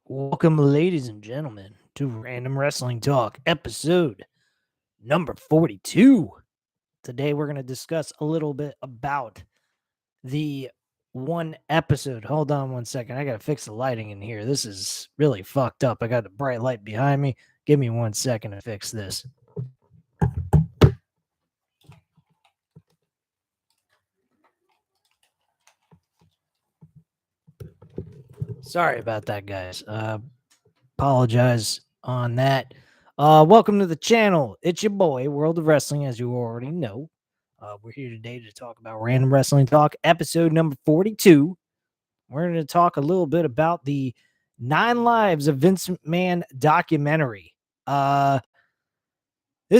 Welcome, ladies and gentlemen, to Random Wrestling Talk, episode number 42. Today, we're going to discuss a little bit about the one episode. Hold on one second. I got to fix the lighting in here. This is really fucked up. I got the bright light behind me. Give me 1 second to fix this. Sorry about that, guys. Apologize on that. Welcome to the channel. It's your boy, World of Wrestling, as you already know. We're here today to talk about Random Wrestling Talk, episode number 42. We're going to talk a little bit about the 9 Lives of Vince McMahon documentary. This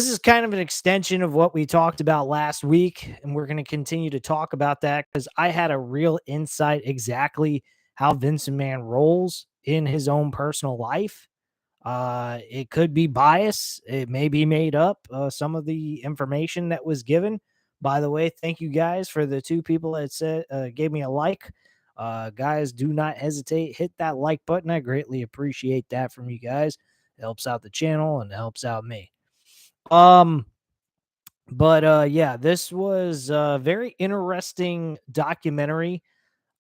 is kind of an extension of what we talked about last week, and we're going to continue to talk about that because I had a real insight exactly how Vince McMahon rolls in his own personal life. It could be bias. It may be made up. Some of the information that was given. By the way, thank you guys for the 2 people that said gave me a like. Guys, do not hesitate. Hit that like button. I greatly appreciate that from you guys. It helps out the channel and it helps out me. Yeah, this was a very interesting documentary.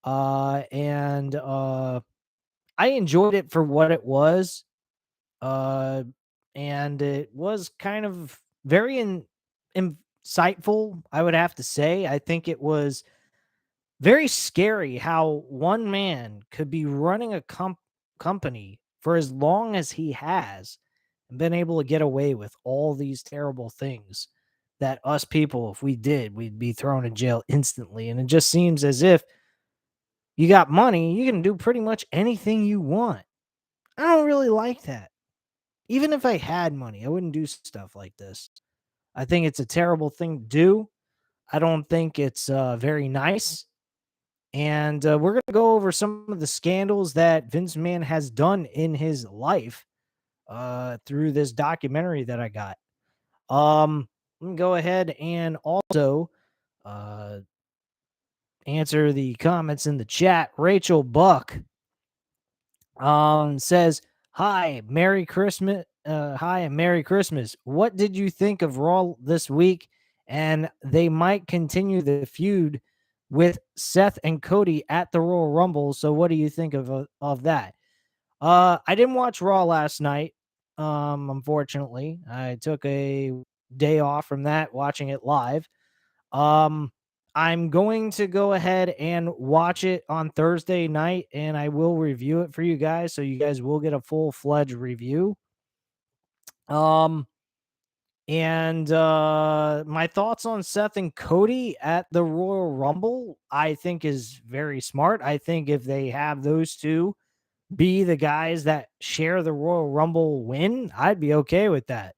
And I enjoyed it for what it was. Uh, and it was kind of very insightful, I would have to say. I think it was very scary how one man could be running a company for as long as he has and been able to get away with all these terrible things that us people, if we did, we'd be thrown in jail instantly. And it just seems as if you got money, you can do pretty much anything you want. I don't really like that. Even if I had money, I wouldn't do stuff like this. I think it's a terrible thing to do. I don't think it's very nice. And we're going to go over some of the scandals that Vince McMahon has done in his life through this documentary that I got. Let me go ahead and also uh, answer the comments in the chat. Rachel Buck says, hi, Merry Christmas. Hi, and Merry Christmas. What did you think of Raw this week? And they might continue the feud with Seth and Cody at the Royal Rumble. So what do you think of that? I didn't watch Raw last night. Unfortunately, I took a day off from that, watching it live. Um, I'm going to go ahead and watch it on Thursday night, and I will review it for you guys, so you guys will get a full-fledged review. My thoughts on Seth and Cody at the Royal Rumble, I think is very smart. I think if they have those two be the guys that share the Royal Rumble win, I'd be okay with that.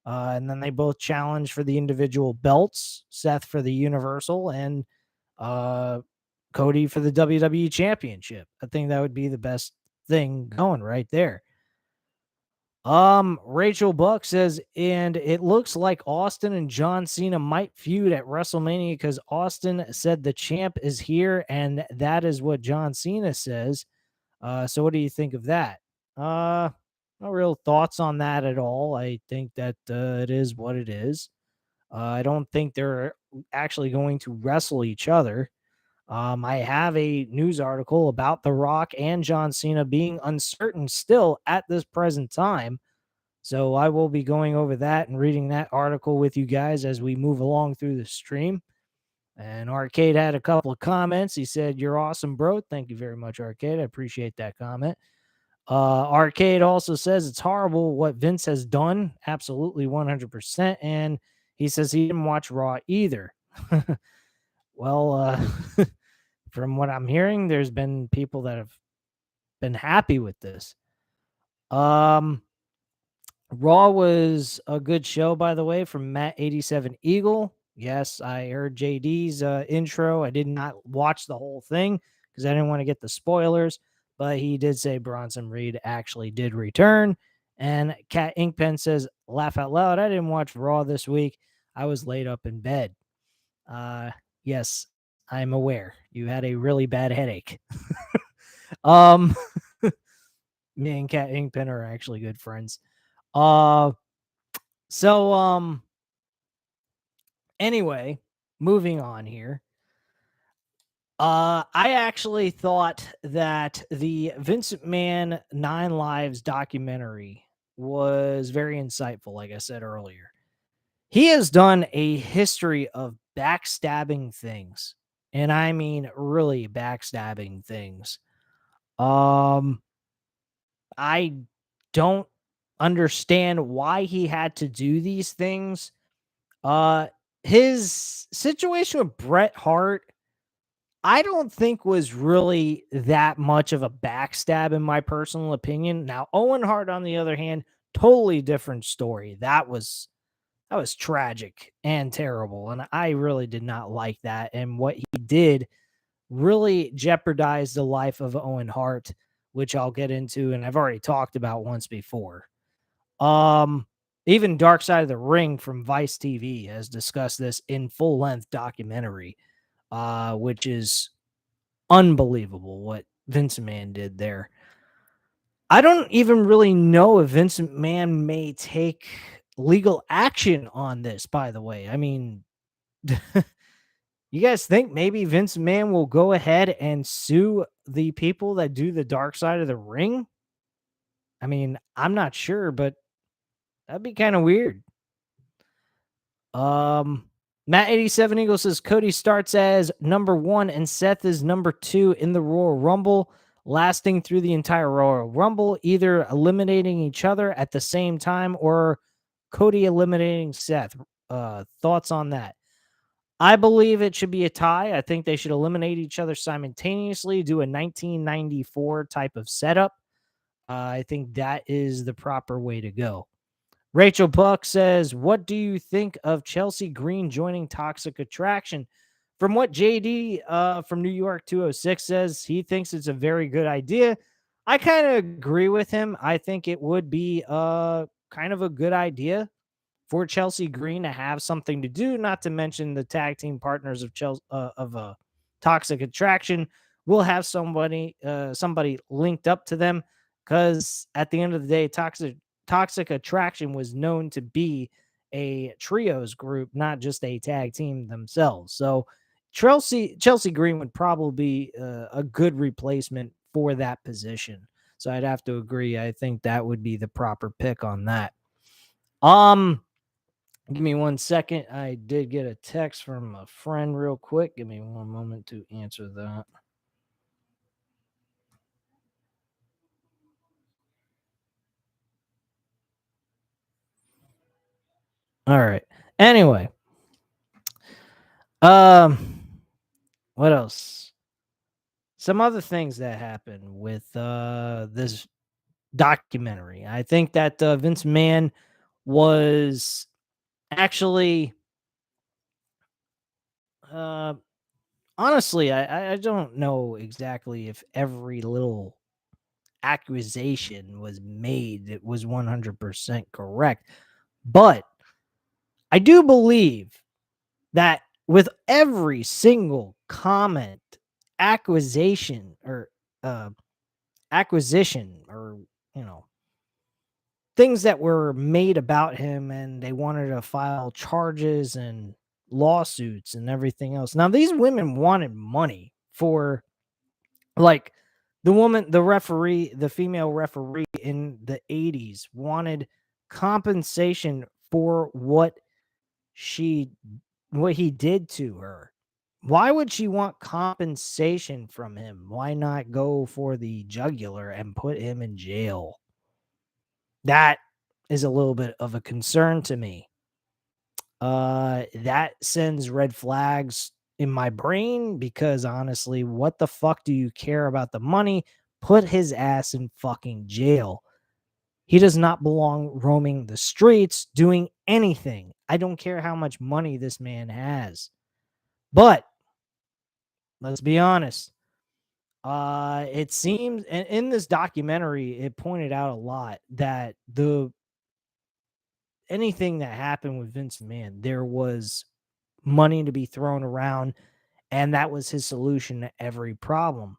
And then they both challenge for the individual belts, Seth for the Universal and Cody for the WWE Championship. I think that would be the best thing going right there. Rachel Buck says, and it looks like Austin and John Cena might feud at WrestleMania because Austin said the champ is here, and that is what John Cena says. So what do you think of that? No real thoughts on that at all. I think that it is what it is. I don't think they're actually going to wrestle each other. I have a news article about The Rock and John Cena being uncertain still at this present time. So I will be going over that and reading that article with you guys as we move along through the stream. And Arcade had a couple of comments. He said, "You're awesome, bro." Thank you very much, Arcade. I appreciate that comment. Arcade also says it's horrible what Vince has done. Absolutely 100%. And he says he didn't watch Raw either. Well, from what I'm hearing, there's been people that have been happy with this. Raw was a good show, by the way, from Matt87 Eagle. Yes, I heard JD's intro. I did not watch the whole thing because I didn't want to get the spoilers, but he did say Bronson Reed actually did return. And Cat Inkpen says, laugh out loud. I didn't watch Raw this week. I was laid up in bed. Yes, I'm aware. You had a really bad headache. um, Me and Cat Inkpen are actually good friends. Uh, so anyway, moving on here. I actually thought that the Vince McMahon Nine Lives documentary was very insightful, like I said earlier. He has done a history of backstabbing things, and I mean really backstabbing things. Um, I don't understand why he had to do these things. Uh, his situation with Bret Hart, I don't think was really that much of a backstab in my personal opinion. Now, Owen Hart, on the other hand, totally different story. That was tragic and terrible, and I really did not like that. And what he did really jeopardized the life of Owen Hart, which I'll get into, and I've already talked about once before. Um, Even Dark Side of the Ring from Vice TV has discussed this in full length documentary, which is unbelievable what Vince McMahon did there. I don't even really know if Vince McMahon may take legal action on this, by the way. I mean, you guys think maybe Vince McMahon will go ahead and sue the people that do the Dark Side of the Ring? I mean, I'm not sure, but that'd be kind of weird. Um, Matt 87 Eagle says Cody starts as number 1 and Seth is number 2 in the Royal Rumble, lasting through the entire Royal Rumble, either eliminating each other at the same time or Cody eliminating Seth. Thoughts on that? I believe it should be a tie. I think they should eliminate each other simultaneously, do a 1994 type of setup. I think that is the proper way to go. Rachel Buck says, what do you think of Chelsea Green joining Toxic Attraction? From what JD from New York 206 says, he thinks it's a very good idea. I kind of agree with him. I think it would be kind of a good idea for Chelsea Green to have something to do, not to mention the tag team partners of Chelsea of Toxic Attraction will have somebody linked up to them, because at the end of the day, Toxic Attraction was known to be a trios group, not just a tag team themselves. So Chelsea Green would probably be a good replacement for that position. So I'd have to agree. I think that would be the proper pick on that. Um, Give me 1 second. I did get a text from a friend real quick. Give me one moment to answer that. All right. Anyway, um, what else? Some other things that happened with this documentary. I think that Vince Mann was actually uh honestly, I don't know exactly if every little accusation was made that was 100% correct. But I do believe that with every single comment, acquisition, or uh, acquisition, or you know, things that were made about him, and they wanted to file charges and lawsuits and everything else. Now, these women wanted money for, like, the female referee in the 80s wanted compensation for she what he did to her. Why would she want compensation from him? Why not go for the jugular and put him in jail? That is a little bit of a concern to me. That sends red flags in my brain, because honestly, what the fuck do you care about the money? Put his ass in fucking jail. He does not belong roaming the streets doing anything. I don't care how much money this man has. But let's be honest. It seems, and in this documentary, it pointed out a lot that the anything that happened with Vince McMahon, there was money to be thrown around, and that was his solution to every problem.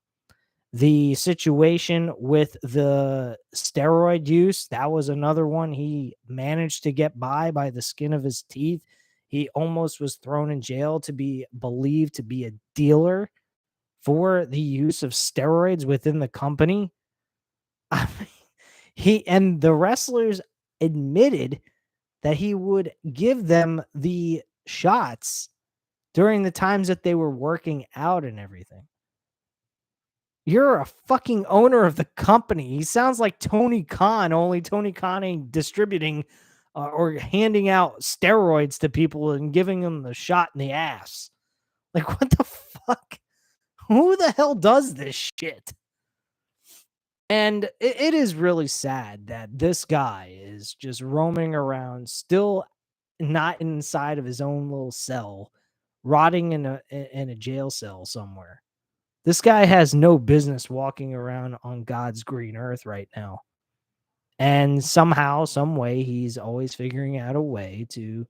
The situation with the steroid use, that was another one he managed to get by the skin of his teeth. He almost was thrown in jail to be believed to be a dealer for the use of steroids within the company. I mean, he and the wrestlers admitted that he would give them the shots during the times that they were working out and everything. You're a fucking owner of the company. He sounds like Tony Khan, only Tony Khan ain't distributing or handing out steroids to people and giving them the shot in the ass. Like, what the fuck? Who the hell does this shit? And it is really sad that this guy is just roaming around, still not inside of his own little cell, rotting in a jail cell somewhere. This guy has no business walking around on God's green earth right now. And somehow, some way, he's always figuring out a way to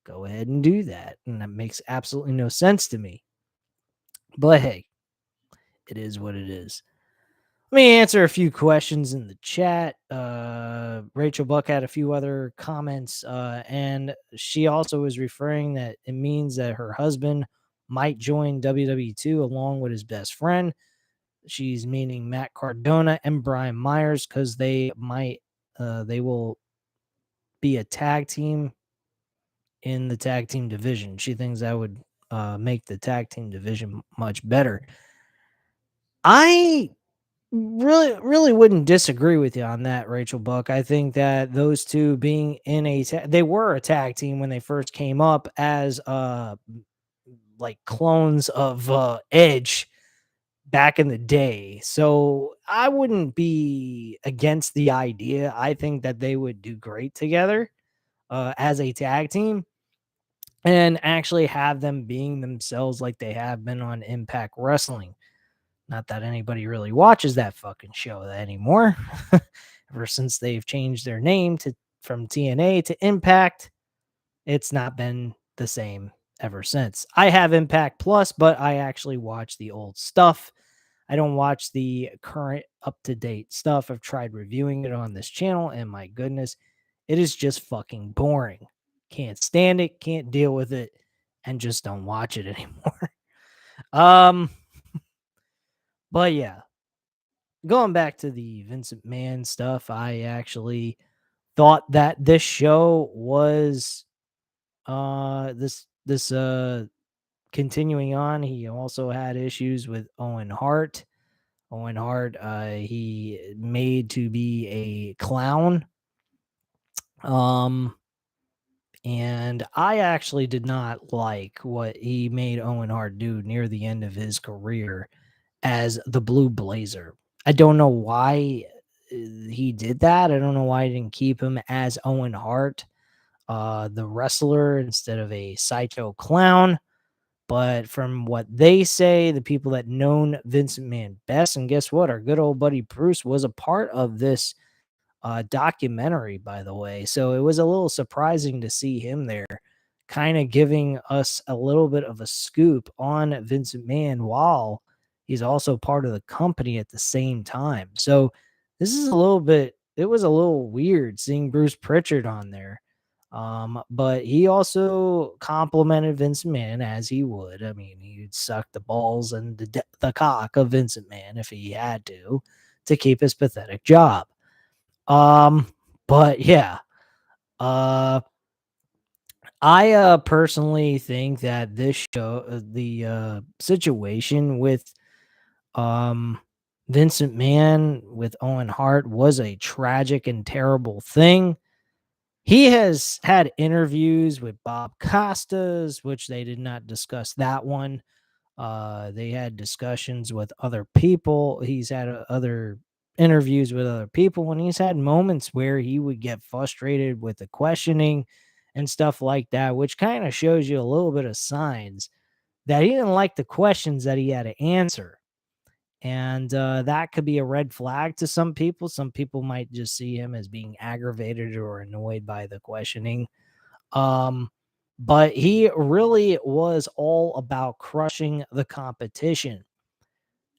go ahead and do that. And that makes absolutely no sense to me. But hey, it is what it is. Let me answer a few questions in the chat. Rachel Buck had a few other comments, and she also is referring that it means that her husband might join WWE2 along with his best friend. She's meaning Matt Cardona and Brian Myers because they will be a tag team in the tag team division. She thinks that would make the tag team division much better. I really wouldn't disagree with you on that, Rachel Buck. I think that those two being in they were a tag team when they first came up as like clones of Edge back in the day. So I wouldn't be against the idea. I think that they would do great together as a tag team and actually have them being themselves like they have been on Impact Wrestling. Not that anybody really watches that fucking show anymore. Ever since they've changed their name to from TNA to Impact, it's not been the same ever since. I have Impact Plus, but I actually watch the old stuff. I don't watch the current up to date stuff. I've tried reviewing it on this channel, and my goodness, it is just fucking boring. Can't stand it, can't deal with it, and just don't watch it anymore. um, but yeah, going back to the Vincent Mann stuff, I actually thought that this show was this continuing on. He also had issues with Owen Hart. Owen Hart, he made to be a clown. Um, and I actually did not like what he made Owen Hart do near the end of his career as the Blue Blazer. I don't know why he did that. I don't know why he didn't keep him as Owen Hart, the wrestler, instead of a sideshow clown. But from what they say, the people that known Vincent Mann best, and guess what? Our good old buddy Bruce was a part of this documentary, by the way. So it was a little surprising to see him there, kind of giving us a little bit of a scoop on Vincent Mann while he's also part of the company at the same time. So this is a little bit, it was a little weird seeing Bruce Pritchard on there. But he also complimented Vincent Mann as he would. I mean, he'd suck the balls and the cock of Vincent Mann if he had to keep his pathetic job. Um, but yeah, uh, I personally think that this show, the situation with um Vincent Mann with Owen Hart was a tragic and terrible thing. He has had interviews with Bob Costas, which they did not discuss that one. They had discussions with other people. He's had other interviews with other people, and he's had moments where he would get frustrated with the questioning and stuff like that, which kind of shows you a little bit of signs that he didn't like the questions that he had to answer. And that could be a red flag to some people. Some people might just see him as being aggravated or annoyed by the questioning. Um, but he really was all about crushing the competition.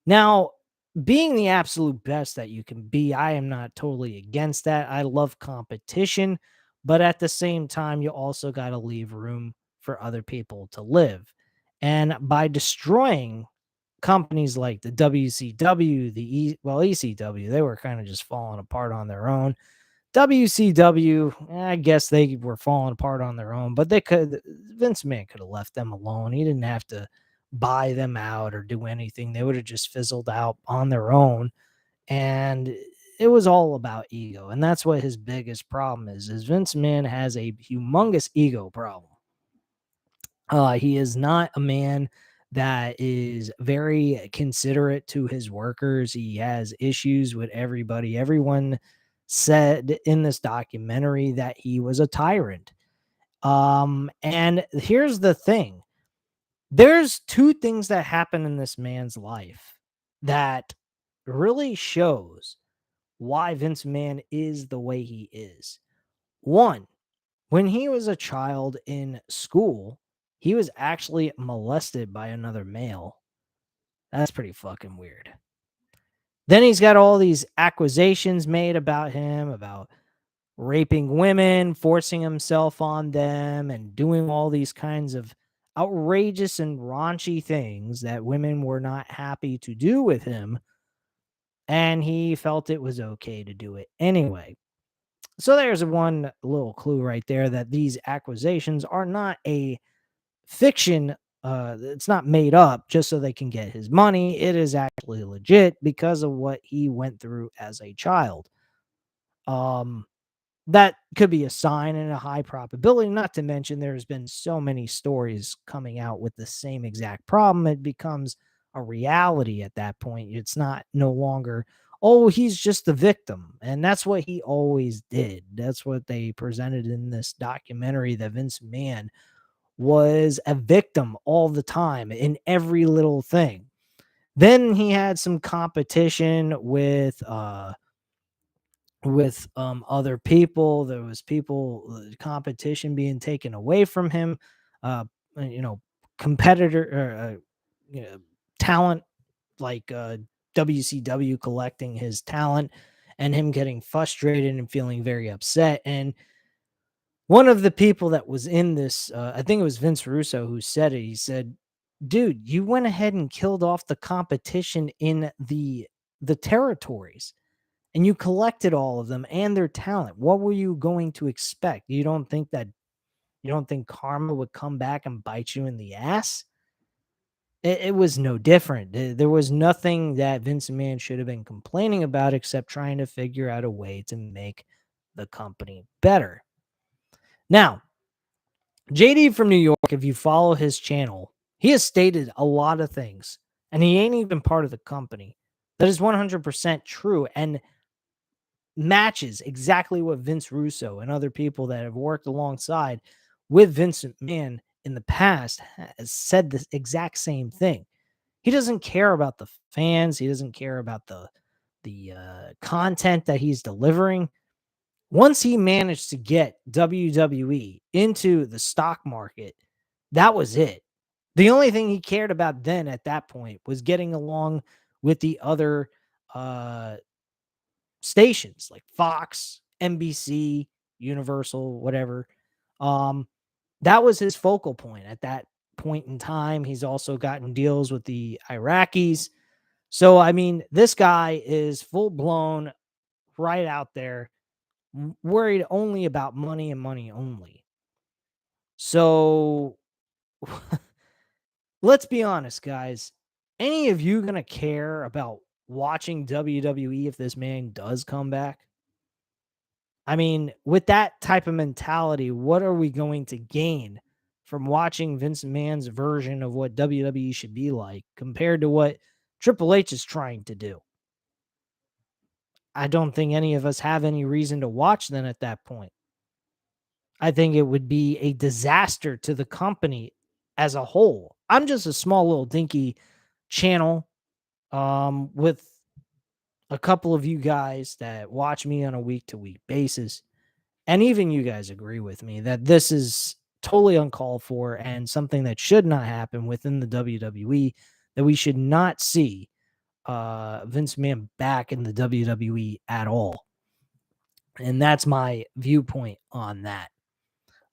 Now, being the absolute best that you can be, I am not totally against that. I love competition, but at the same time, you also got to leave room for other people to live. And by destroying companies like the WCW, ECW, they were kind of just falling apart on their own. WCW, I guess they were falling apart on their own, but Vince McMahon could have left them alone. He didn't have to buy them out or do anything. They would have just fizzled out on their own. And it was all about ego. And that's what his biggest problem is Vince McMahon has a humongous ego problem. He is not a man that is very considerate to his workers. He has issues with everybody. Everyone said in this documentary that he was a tyrant. And here's the thing. There's two things that happen in this man's life that really shows why Vince McMahon is the way he is. One, when he was a child in school, he was actually molested by another male. That's pretty fucking weird. Then he's got all these accusations made about him, about raping women, forcing himself on them, and doing all these kinds of outrageous and raunchy things that women were not happy to do with him. And he felt it was okay to do it anyway. So there's one little clue right there that these accusations are not a fiction. It's not made up just so they can get his money. It is actually legit because of what he went through as a child. Um, that could be a sign and a high probability. Not to mention, there's been so many stories coming out with the same exact problem. It becomes a reality at that point. It's not no longer, oh, he's just the victim. And that's what he always did. That's what they presented in this documentary, that Vince McMahon was a victim all the time in every little thing. Then he had some competition with other people. There was competition being taken away from him. Uh, you know, competitor you know, talent like WCW collecting his talent and him getting frustrated and feeling very upset. And one of the people that was in this, I think it was Vince Russo who said it. He said, "Dude, you went ahead and killed off the competition in the territories, and you collected all of them and their talent. What were you going to expect? You don't think karma would come back and bite you in the ass?" It was no different. There was nothing that Vince McMahon should have been complaining about except trying to figure out a way to make the company better. Now, JD from New York, if you follow his channel, he has stated a lot of things, and he ain't even part of the company. That is 100% true and matches exactly what Vince Russo and other people that have worked alongside with Vince McMahon in the past has said the exact same thing. He doesn't care about the fans. He doesn't care about the content that he's delivering. Once he managed to get WWE into the stock market, that was it. The only thing he cared about then at that point was getting along with the other uh, stations like Fox, NBC, Universal, whatever. Um, that was his focal point at that point in time. He's also gotten deals with the Iraqis. So, I mean, this guy is full blown right out there, worried only about money and money only. So, let's be honest, guys. Any of you going to care about watching WWE if this man does come back? I mean, with that type of mentality, what are we going to gain from watching Vince McMahon's version of what WWE should be like compared to what Triple H is trying to do? I don't think any of us have any reason to watch then at that point. I think it would be a disaster to the company as a whole. I'm just a small little dinky channel with a couple of you guys that watch me on a week to week basis. And even you guys agree with me that this is totally uncalled for and something that should not happen within the WWE, that we should not see Vince McMahon back in the WWE at all. And that's my viewpoint on that.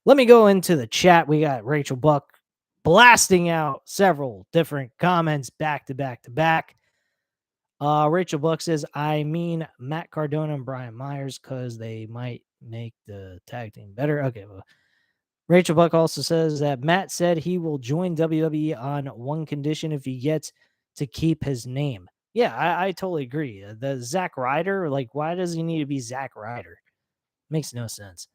Let me go into the chat. We got Rachel Buck blasting out several different comments back to back to back. Rachel Buck says, I mean Matt Cardona and Brian Myers because they might make the tag team better. Okay, well, Rachel Buck also says that Matt said he will join WWE on one condition if he gets to keep his name. Yeah, I totally agree. The Zack Ryder, like, why does he need to be Zack Ryder? Makes no sense.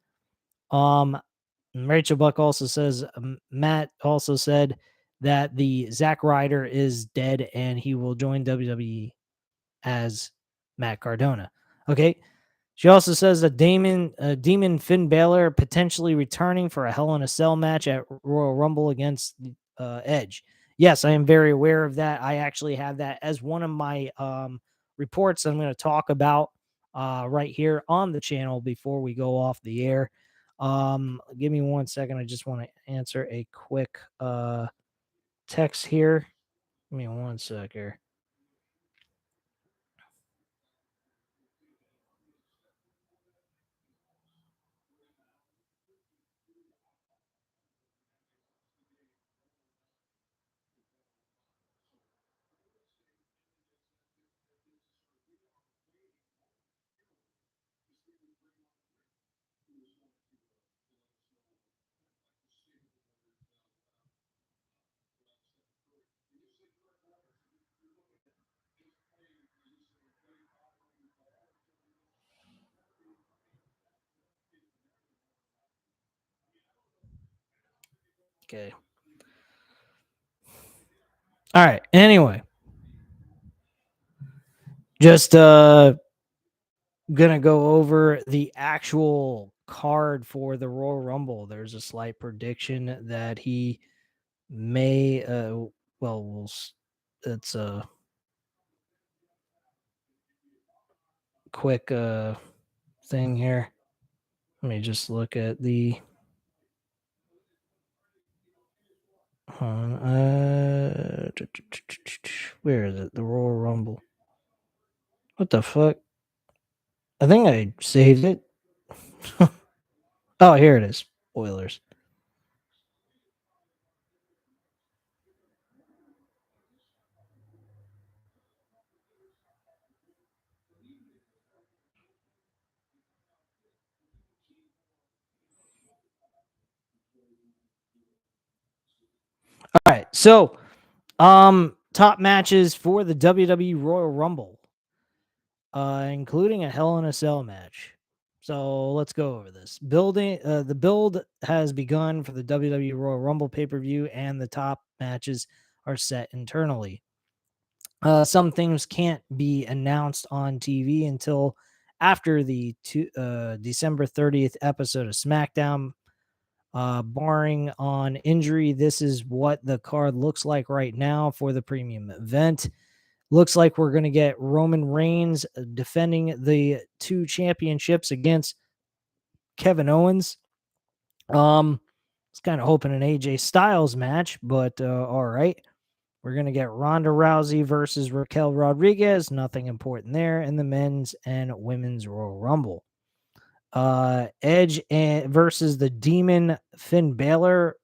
Rachel Buck also says Matt also said that the Zack Ryder is dead and he will join WWE as Matt Cardona. Okay. She also says that Demon Finn Balor potentially returning for a Hell in a Cell match at Royal Rumble against Edge. Yes, I am very aware of that. I actually have that as one of my reports I'm going to talk about right here on the channel before we go off the air. Give me 1 second. I just want to answer a quick text here. Give me 1 sec here. Okay. All right. Anyway, just gonna go over the actual card for the Royal Rumble. There's a slight prediction that he may it's a quick thing here. Let me just look at the where is it? The Royal Rumble. What the fuck? I think I saved it. Oh, here it is. Spoilers. All right. So, top matches for the WWE Royal Rumble, including a Hell in a Cell match. So let's go over this. The build has begun for the WWE Royal Rumble pay-per-view, and the top matches are set internally. Some things can't be announced on TV until after the December 30th episode of SmackDown. Barring on injury, this is what the card looks like right now for the premium event. Looks like we're going to get Roman Reigns defending the 2 championships against Kevin Owens. Was kind of hoping an AJ Styles match, but all right. We're going to get Ronda Rousey versus Raquel Rodriguez. Nothing important there in the men's and women's Royal Rumble. Edge versus the Demon Finn Balor.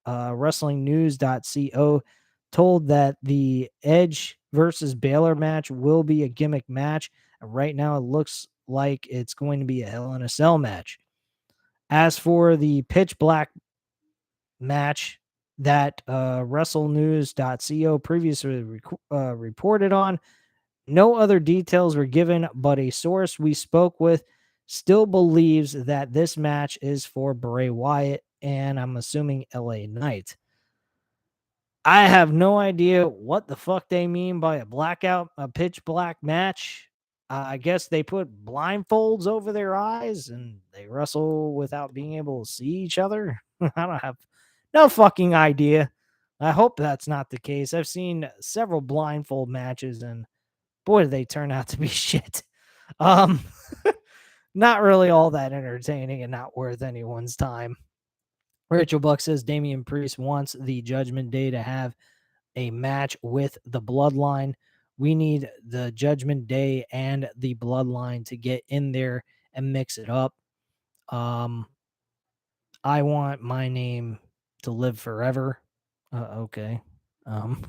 WrestlingNews.co told that the Edge versus Balor match will be a gimmick match. And right now, it looks like it's going to be a Hell in a Cell match. As for the Pitch Black match that WrestleNews.co previously reported on, no other details were given, but a source we spoke with still believes that this match is for Bray Wyatt and I'm assuming LA Knight. I have no idea what the fuck they mean by a pitch black match. I guess they put blindfolds over their eyes and they wrestle without being able to see each other. I don't have no fucking idea. I hope that's not the case. I've seen several blindfold matches and boy, do they turn out to be shit. Um, not really all that entertaining and not worth anyone's time. Rachel Buck says Damian Priest wants the Judgment Day to have a match with the Bloodline. We need the Judgment Day and the Bloodline to get in there and mix it up. Um, I want my name to live forever. Okay. Um,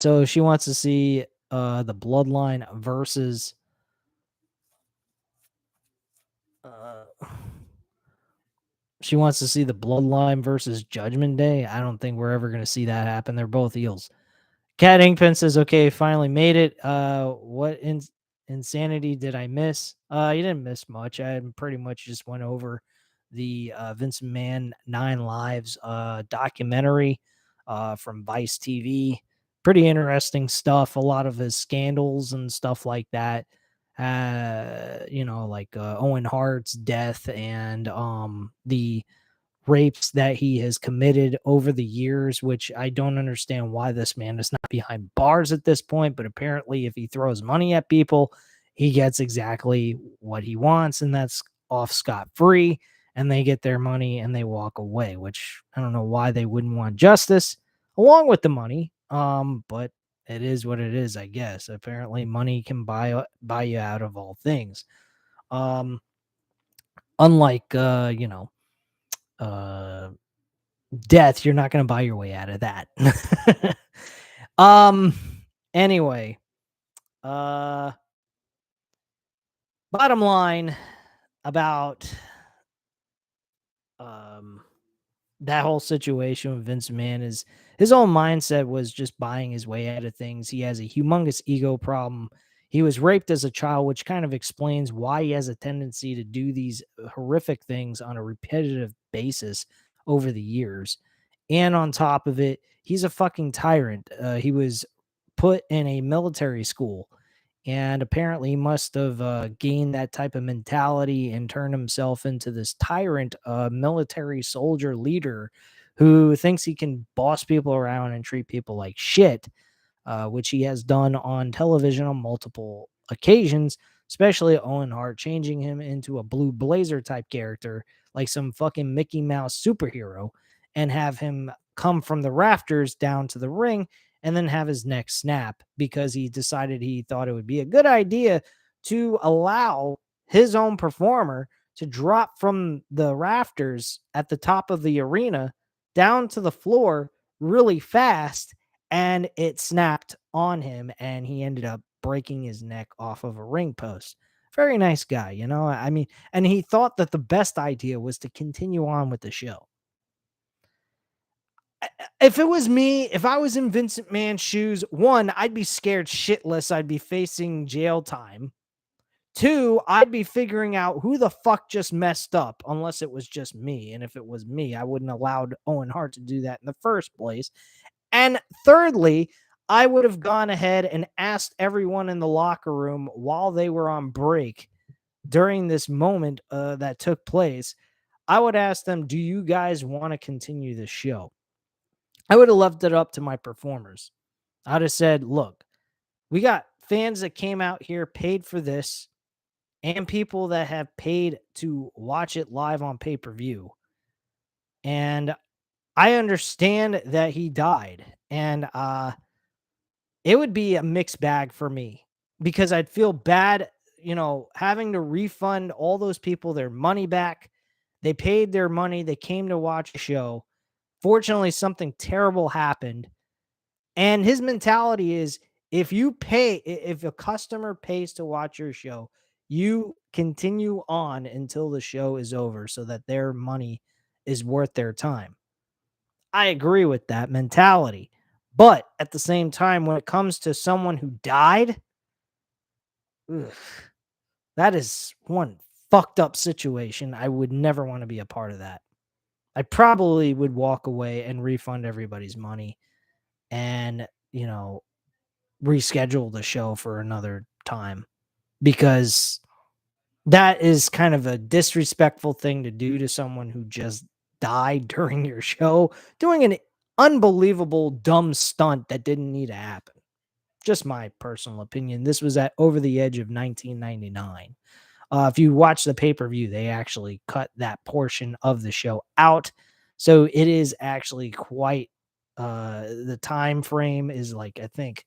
so she wants to see the Bloodline versus uh, she wants to see the Bloodline versus Judgment Day. I don't think we're ever going to see that happen. They're both heels. Cat Inkpen says, "Okay, finally made it. What insanity did I miss? You didn't miss much. I pretty much just went over the Vince McMahon Nine Lives documentary from Vice TV. Pretty interesting stuff. A lot of his scandals and stuff like that. Like Owen Hart's death and the rapes that he has committed over the years, which I don't understand why this man is not behind bars at this point. But apparently, if he throws money at people, he gets exactly what he wants, and that's off scot free. And they get their money and they walk away, which I don't know why they wouldn't want justice along with the money. But it is what it is, I guess. Apparently, money can buy you out of all things. Unlike uh death, you're not going to buy your way out of that. um anyway, uh bottom line about um that whole situation with Vince McMahon is his own mindset was just buying his way out of things. He has a humongous ego problem. He was raped as a child, which kind of explains why he has a tendency to do these horrific things on a repetitive basis over the years. And on top of it, he's a fucking tyrant. He was put in a military school, and apparently he must have gained that type of mentality and turned himself into this tyrant military soldier leader who thinks he can boss people around and treat people like shit, which he has done on television on multiple occasions, especially Owen Hart, changing him into a blue blazer type character, like some fucking Mickey Mouse superhero, and have him come from the rafters down to the ring and then have his neck snap because he decided he thought it would be a good idea to allow his own performer to drop from the rafters at the top of the arena down to the floor really fast, and it snapped on him and he ended up breaking his neck off of a ring post. Very nice guy, you know. I mean, and he thought that the best idea was to continue on with the show. If it was me, if I was in Vincent Mann's shoes, one, I'd be scared shitless. I'd be facing jail time. Two, I'd be figuring out who the fuck just messed up, unless it was just me. And if it was me, I wouldn't allowed Owen Hart to do that in the first place. And thirdly, I would have gone ahead and asked everyone in the locker room while they were on break during this moment that took place. I would ask them, do you guys want to continue the show? I would have left it up to my performers. I'd have said, look, we got fans that came out here, paid for this, and people that have paid to watch it live on pay per view. And I understand that he died. And it would be a mixed bag for me because I'd feel bad, having to refund all those people their money back. They paid their money, they came to watch a show. Fortunately, something terrible happened. And his mentality is if a customer pays to watch your show, you continue on until the show is over so that their money is worth their time. I agree with that mentality. But at the same time, when it comes to someone who died, ugh, that is one fucked up situation. I would never want to be a part of that. I probably would walk away and refund everybody's money and, reschedule the show for another time because that is kind of a disrespectful thing to do to someone who just died during your show, doing an unbelievable dumb stunt that didn't need to happen. Just my personal opinion. This was at Over the Edge of 1999. If you watch the pay-per-view, they actually cut that portion of the show out. So it is actually quite The time frame is like, I think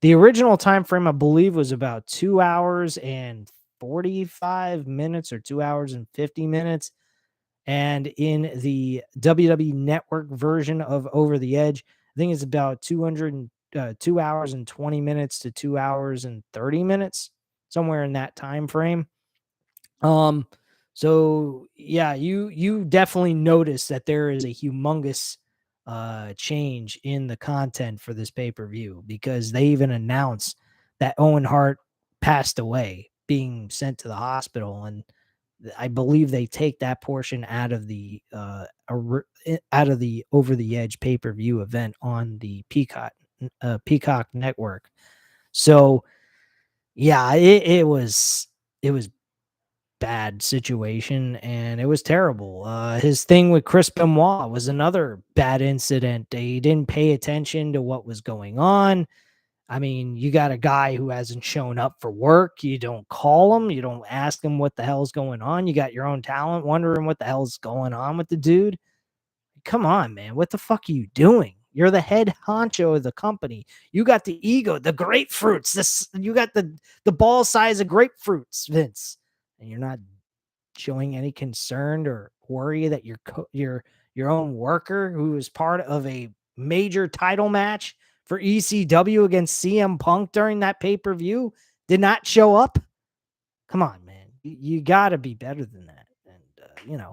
the original time frame, I believe, was about 2 hours and 45 minutes or 2 hours and 50 minutes. And in the WWE Network version of Over the Edge, I think it's about 2 hours and 20 minutes to 2 hours and 30 minutes, somewhere in that time frame. Um, so yeah, you definitely notice that there is a humongous change in the content for this pay-per-view, because they even announced that Owen Hart passed away, being sent to the hospital, and I believe they take that portion out of the out of the Over the Edge pay-per-view event on the Peacock network. So yeah, it was bad situation, and it was terrible. His thing with Chris Benoit was another bad incident. He didn't pay attention to what was going on. I mean, you got a guy who hasn't shown up for work. You don't call him. You don't ask him what the hell's going on. You got your own talent wondering what the hell's going on with the dude. Come on, man. What the fuck are you doing? You're the head honcho of the company. You got the ego, the grapefruits. You got the ball size of grapefruits, Vince, and you're not showing any concern or worry that your own worker, who is part of a major title match for ECW against CM Punk during that pay-per-view, did not show up. Come on, man. You got to be better than that. And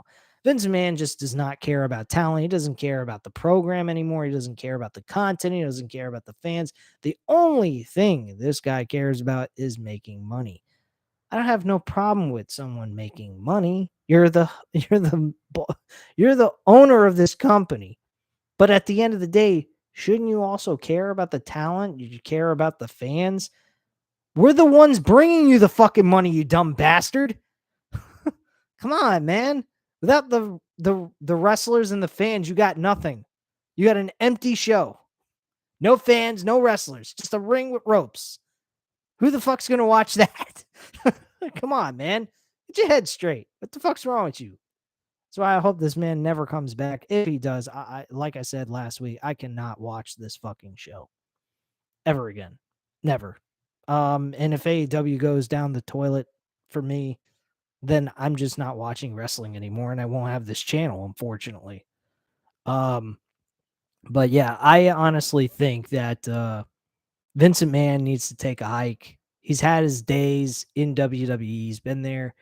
Vince McMahon just does not care about talent. He doesn't care about the program anymore. He doesn't care about the content. He doesn't care about the fans. The only thing this guy cares about is making money. I don't have no problem with someone making money. You're the owner of this company. But at the end of the day, shouldn't you also care about the talent? You care about the fans? We're the ones bringing you the fucking money, you dumb bastard. Come on, man. Without the wrestlers and the fans, you got nothing. You got an empty show. No fans, no wrestlers, just a ring with ropes. Who the fuck's going to watch that? Come on, man. Get your head straight. What the fuck's wrong with you? That's why I hope this man never comes back. If he does, like I said last week, I cannot watch this fucking show ever again. Never. And if AEW goes down the toilet for me, then I'm just not watching wrestling anymore, and I won't have this channel, unfortunately. But yeah, I honestly think that Vince McMahon needs to take a hike. He's had his days in WWE. He's been there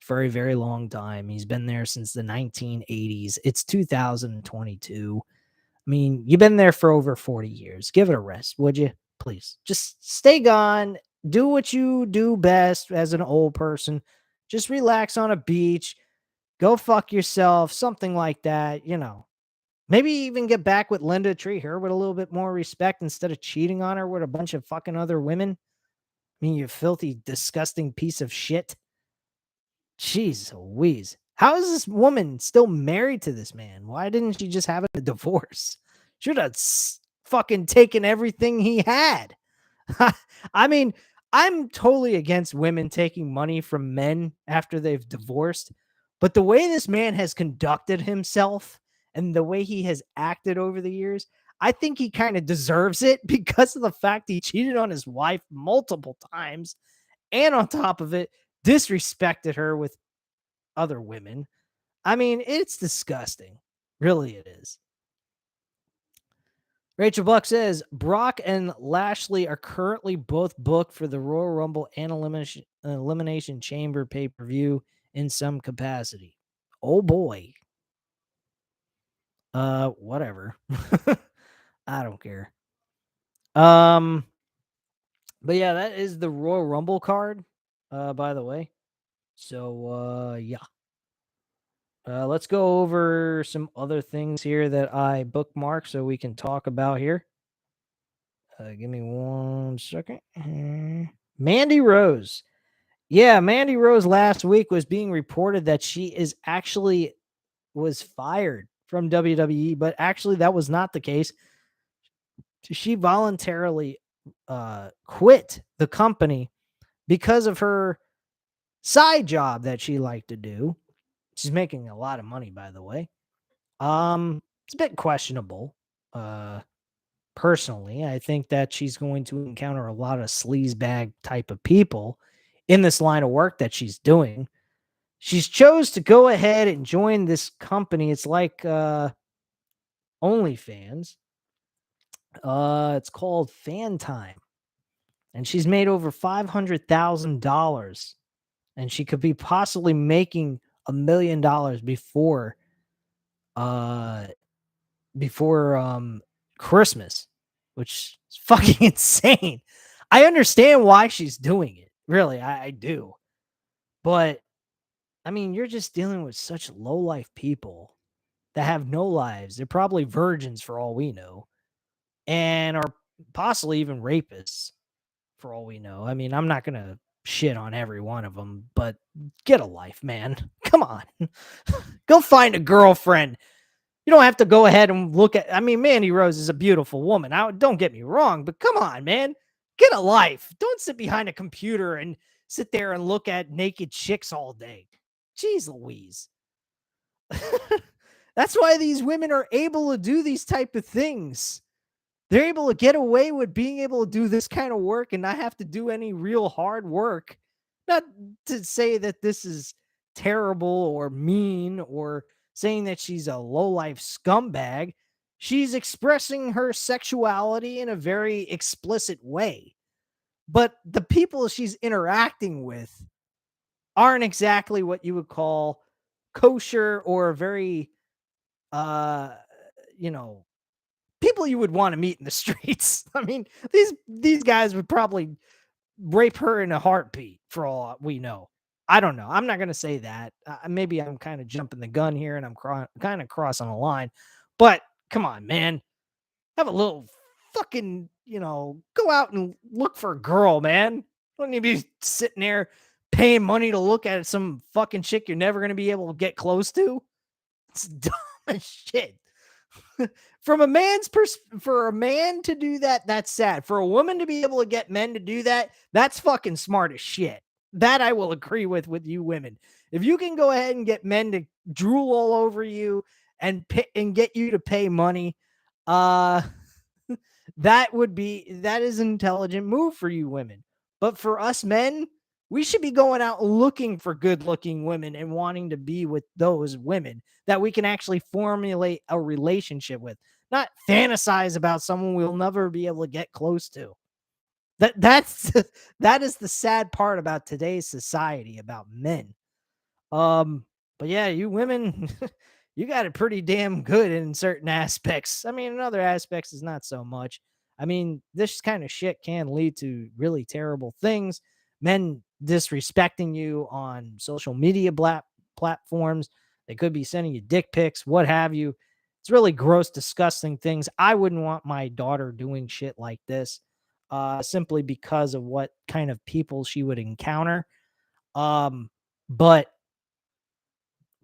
for a very long time. He's been there since the 1980s. It's 2022. I mean, you've been there for over 40 years. Give it a rest, would you? Please. Just stay gone. Do what you do best as an old person. Just relax on a beach. Go fuck yourself. Something like that, Maybe even get back with Linda, treat her with a little bit more respect instead of cheating on her with a bunch of fucking other women. I mean, you filthy, disgusting piece of shit. Jeez Louise. How is this woman still married to this man? Why didn't she just have a divorce? Should have fucking taken everything he had. I mean, I'm totally against women taking money from men after they've divorced, but the way this man has conducted himself and the way he has acted over the years, I think he kind of deserves it because of the fact he cheated on his wife multiple times, and on top of it, disrespected her with other women. I mean, it's disgusting. Really, it is. Rachel Buck says Brock and Lashley are currently both booked for the Royal Rumble and Elimination Chamber pay-per-view in some capacity. Oh boy. Whatever. I don't care. But yeah, that is the Royal Rumble card, by the way. So yeah. Let's go over some other things here that I bookmarked so we can talk about here. Give me 1 second. Mandy Rose. Yeah, Mandy Rose last week was being reported that she is actually was fired from WWE, but actually that was not the case. She voluntarily quit the company because of her side job that she liked to do. She's making a lot of money, by the way. It's a bit questionable. personally. I think that she's going to encounter a lot of sleazebag type of people in this line of work that she's doing. She's chose to go ahead and join this company. It's like OnlyFans. It's called Fan Time, and she's made over $500,000, and she could be possibly making $1 million uh before Christmas, which is fucking insane. I understand why she's doing it. Really, I do. But I mean, you're just dealing with such low life people that have no lives. They're probably virgins for all we know, and are possibly even rapists for all we know. I mean, I'm not gonna shit on every one of them, but get a life, man. Come on. Go find a girlfriend. You don't have to go ahead and look at, I mean, Mandy Rose is a beautiful woman. Don't get me wrong, but come on, man. Get a life. Don't sit behind a computer and sit there and look at naked chicks all day. Jeez Louise. That's why these women are able to do these type of things. They're able to get away with being able to do this kind of work and not have to do any real hard work. Not to say that this is terrible or mean or saying that she's a low-life scumbag. She's expressing her sexuality in a very explicit way. But the people she's interacting with aren't exactly what you would call kosher or very uh you know people you would want to meet in the streets. I mean, these guys would probably rape her in a heartbeat for all we know. I don't know. I'm not going to say that. Maybe I'm kind of jumping the gun here and I'm kind of crossing a line. But come on, man. Have a little fucking, go out and look for a girl, man. Don't you be sitting there paying money to look at some fucking chick you're never going to be able to get close to. It's dumb as shit. From a for a man to do that, that's sad. For a woman to be able to get men to do that, that's fucking smart as shit. That I will agree with you women. If you can go ahead and get men to drool all over you and get you to pay money, uh that is an intelligent move for you women. But for us men, we should be going out looking for good-looking women and wanting to be with those women that we can actually formulate a relationship with, not fantasize about someone we'll never be able to get close to. That's that is the sad part about today's society about men. Um, but yeah, you women, you got it pretty damn good in certain aspects. I mean, in other aspects, is not so much. I mean, this kind of shit can lead to really terrible things. Men disrespecting you on social media platforms. They could be sending you dick pics, what have you. It's really gross, disgusting things. I wouldn't want my daughter doing shit like this, simply because of what kind of people she would encounter. But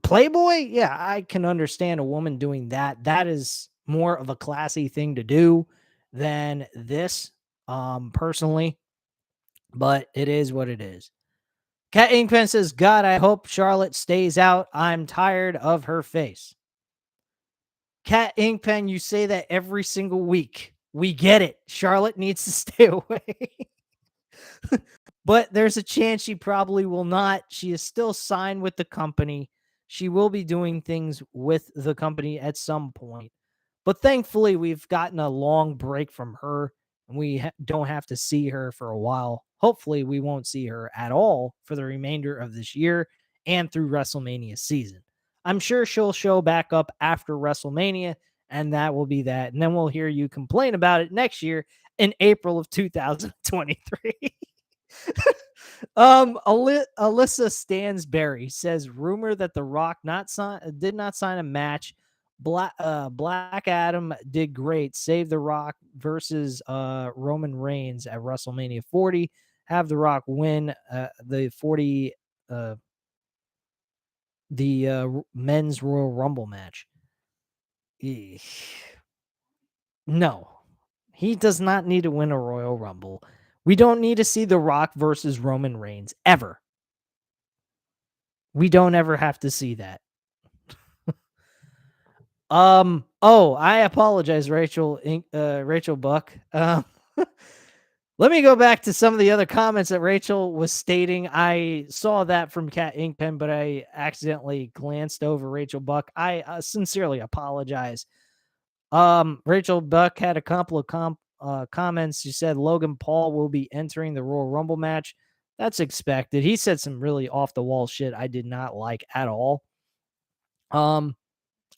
Playboy, yeah, I can understand a woman doing that. That is more of a classy thing to do than this, personally, but it is what it is. Cat Inkpen says, God, I hope Charlotte stays out. I'm tired of her face. Cat Inkpen, you say that every single week. We get it. Charlotte needs to stay away. But there's a chance she probably will not. She is still signed with the company. She will be doing things with the company at some point. But thankfully, we've gotten a long break from her and we don't have to see her for a while. Hopefully, we won't see her at all for the remainder of this year and through WrestleMania season. I'm sure she'll show back up after WrestleMania, and that will be that. And then we'll hear you complain about it next year in April of 2023. Alyssa Stansberry says rumor that The Rock did not sign a match. Black Adam did great. Save The Rock versus Roman Reigns at WrestleMania 40. Have The Rock win the 40 men's Royal Rumble match. Eesh. No, he does not need to win a Royal Rumble. We don't need to see The Rock versus Roman Reigns ever. We don't ever have to see that. Oh, I apologize, Rachel Buck. Let me go back to some of the other comments that Rachel was stating. I saw that from Cat Inkpen, but I accidentally glanced over Rachel Buck. I sincerely apologize. Rachel Buck had a couple of comments. She said Logan Paul will be entering the Royal Rumble match. That's expected. He said some really off the wall shit I did not like at all. Um,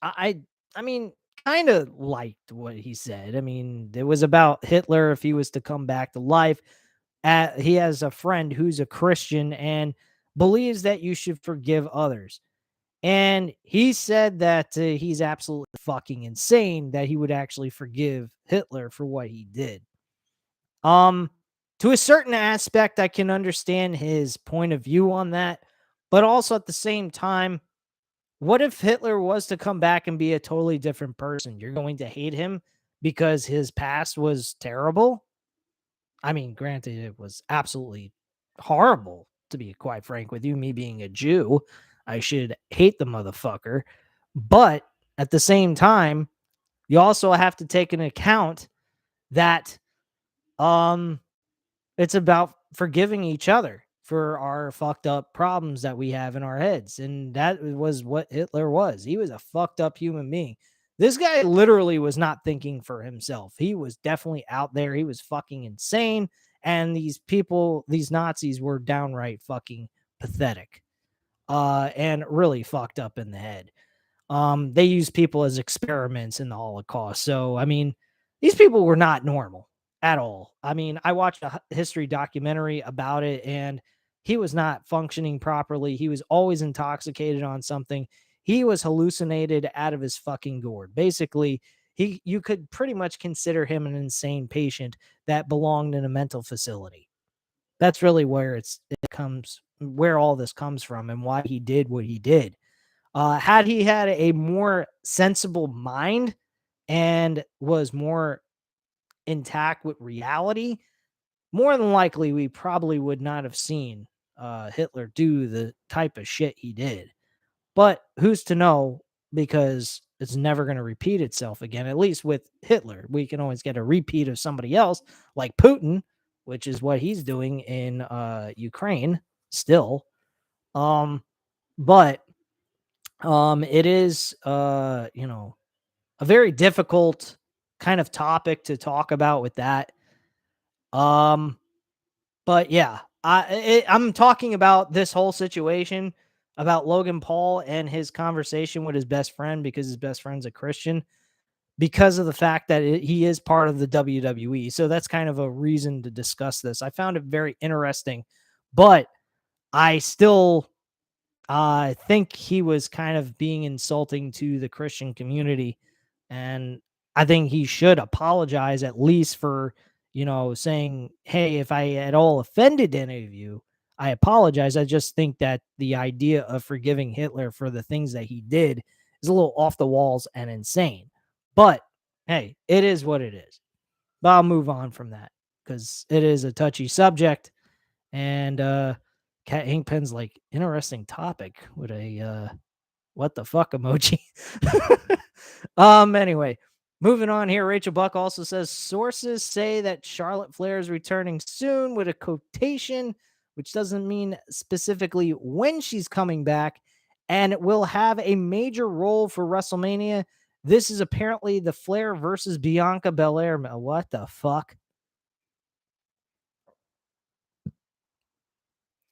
I mean, kind of liked what he said. I mean, it was about Hitler if he was to come back to life. He has a friend who's a Christian and believes that you should forgive others. And he said that he's absolutely fucking insane that he would actually forgive Hitler for what he did. Um, to a certain aspect, I can understand his point of view on that, but also at the same time, what if Hitler was to come back and be a totally different person? You're going to hate him because his past was terrible? I mean, granted, it was absolutely horrible, to be quite frank with you. Me being a Jew, I should hate the motherfucker. But at the same time, you also have to take into account that um it's about forgiving each other for our fucked up problems that we have in our heads. And that was what Hitler was. He was a fucked up human being. This guy literally was not thinking for himself. He was definitely out there. He was fucking insane. And these people, these Nazis were downright fucking pathetic and really fucked up in the head. They used people as experiments in the Holocaust. So, I mean, these people were not normal at all. I mean, I watched a history documentary about it and he was not functioning properly. He was always intoxicated on something. He was hallucinated out of his fucking gourd. Basically, you could pretty much consider him an insane patient that belonged in a mental facility. That's really where where all this comes from and why he did what he did. Had he had a more sensible mind and was more intact with reality, more than likely we probably would not have seen Hitler do the type of shit he did. But who's to know? Because it's never going to repeat itself again. At least with Hitler, we can always get a repeat of somebody else, like Putin, which is what he's doing in Ukraine still. Um, but it is a very difficult kind of topic to talk about with that. Um, but yeah, I'm talking about this whole situation about Logan Paul and his conversation with his best friend because his best friend's a Christian because of the fact that he is part of the WWE. So that's kind of a reason to discuss this. I found it very interesting, but I still I think he was kind of being insulting to the Christian community. And I think he should apologize at least for, saying, hey, if I at all offended any of you, I apologize. I just think that the idea of forgiving Hitler for the things that he did is a little off the walls and insane. But hey, it is what it is. But I'll move on from that because it is a touchy subject. And Cat Inkpen's like, interesting topic with a what the fuck emoji. Anyway, moving on here. Rachel Buck also says sources say that Charlotte Flair is returning soon with a quotation, which doesn't mean specifically when she's coming back, and will have a major role for WrestleMania. This is apparently the Flair versus Bianca Belair. What the fuck?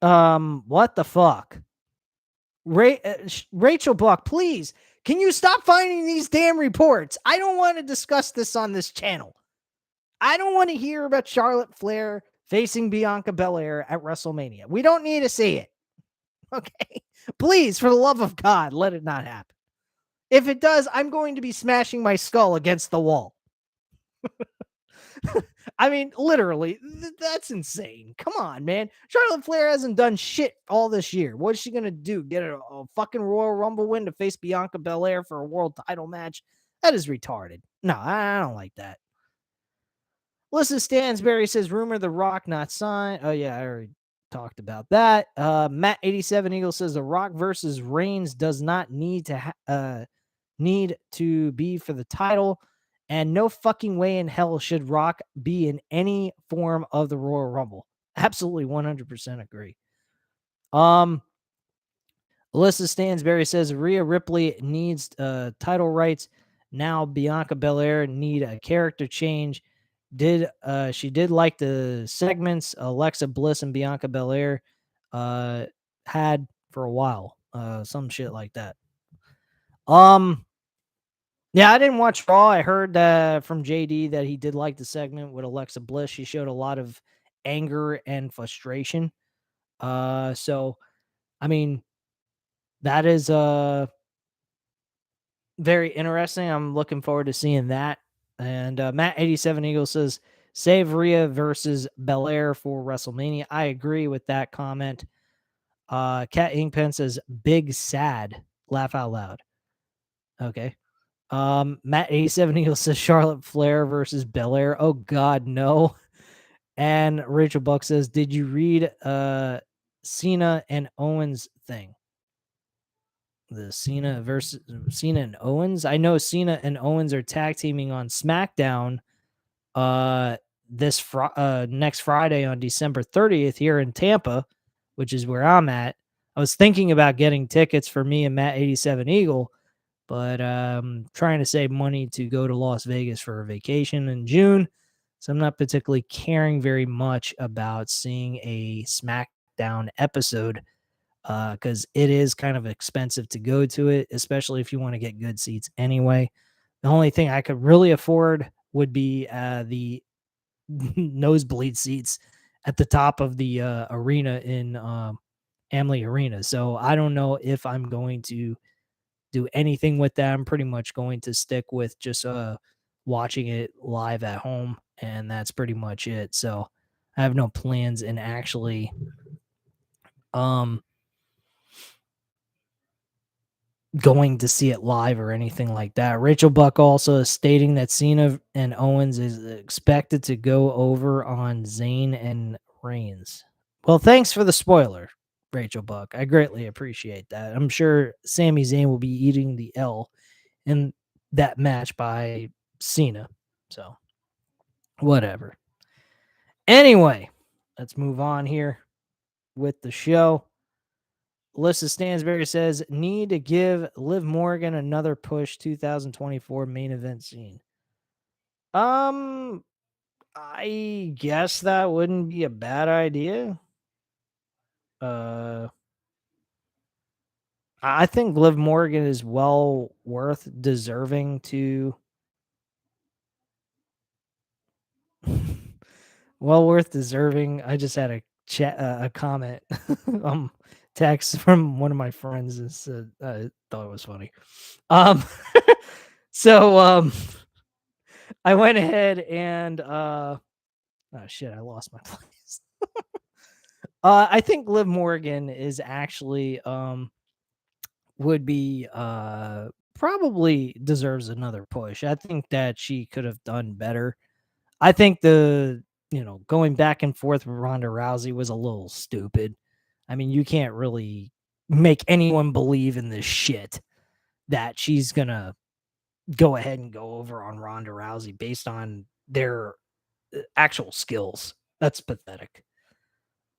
What the fuck? Rachel Buck, please, can you stop finding these damn reports? I don't want to discuss this on this channel. I don't want to hear about Charlotte Flair facing Bianca Belair at WrestleMania. We don't need to see it. Okay? Please, for the love of God, let it not happen. If it does, I'm going to be smashing my skull against the wall. I mean, literally, that's insane. Come on, man. Charlotte Flair hasn't done shit all this year. What is she going to do? Get a fucking Royal Rumble win to face Bianca Belair for a world title match? That is retarded. No, I don't like that. Melissa Stansberry says, rumor The Rock not signed. Oh, yeah, I already talked about that. Matt87 Eagle says, The Rock versus Reigns does not need to need to be for the title, and no fucking way in hell should Rock be in any form of the Royal Rumble. Absolutely 100% agree. Alyssa Stansberry says Rhea Ripley needs title rights. Now Bianca Belair need a character change. She did like the segments Alexa Bliss and Bianca Belair had for a while. Some shit like that. Yeah, I didn't watch Raw. I heard from JD that he did like the segment with Alexa Bliss. She showed a lot of anger and frustration. So I mean, that is very interesting. I'm looking forward to seeing that. And Matt87 Eagle says, save Rhea versus Belair for WrestleMania. I agree with that comment. Cat Inkpen says, big sad. Laugh out loud. Okay. Matt87 Eagle says, Charlotte Flair versus Belair. Oh, God, no. And Rachel Buck says, did you read Cena and Owens thing? The Cena versus Cena and Owens. I know Cena and Owens are tag teaming on SmackDown next Friday on December 30th here in Tampa, which is where I'm at. I was thinking about getting tickets for me and Matt 87 Eagle, but trying to save money to go to Las Vegas for a vacation in June. So I'm not particularly caring very much about seeing a SmackDown episode because it is kind of expensive to go to it, especially if you want to get good seats anyway. The only thing I could really afford would be the nosebleed seats at the top of the arena in Amalie Arena. So I don't know if I'm going to do anything with that. I'm pretty much going to stick with just watching it live at home, and that's pretty much it. So I have no plans in actually going to see it live or anything like that. Rachel Buck also is stating that Cena and Owens is expected to go over on Zayn and Reigns. Well, thanks for the spoiler, Rachel Buck. I greatly appreciate that. I'm sure Sami Zayn will be eating the L in that match by Cena. So, whatever. Anyway, let's move on here with the show. Alyssa Stansberry says, need to give Liv Morgan another push 2024 main event scene. I guess that wouldn't be a bad idea. I think Liv Morgan is well worth deserving to I just had a chat a comment text from one of my friends and said I thought it was funny. So I went ahead and oh shit, I lost my place. I think Liv Morgan is actually would be probably deserves another push. I think that she could have done better. I think going back and forth with Ronda Rousey was a little stupid. I mean, you can't really make anyone believe in this shit that she's gonna go ahead and go over on Ronda Rousey based on their actual skills. That's pathetic.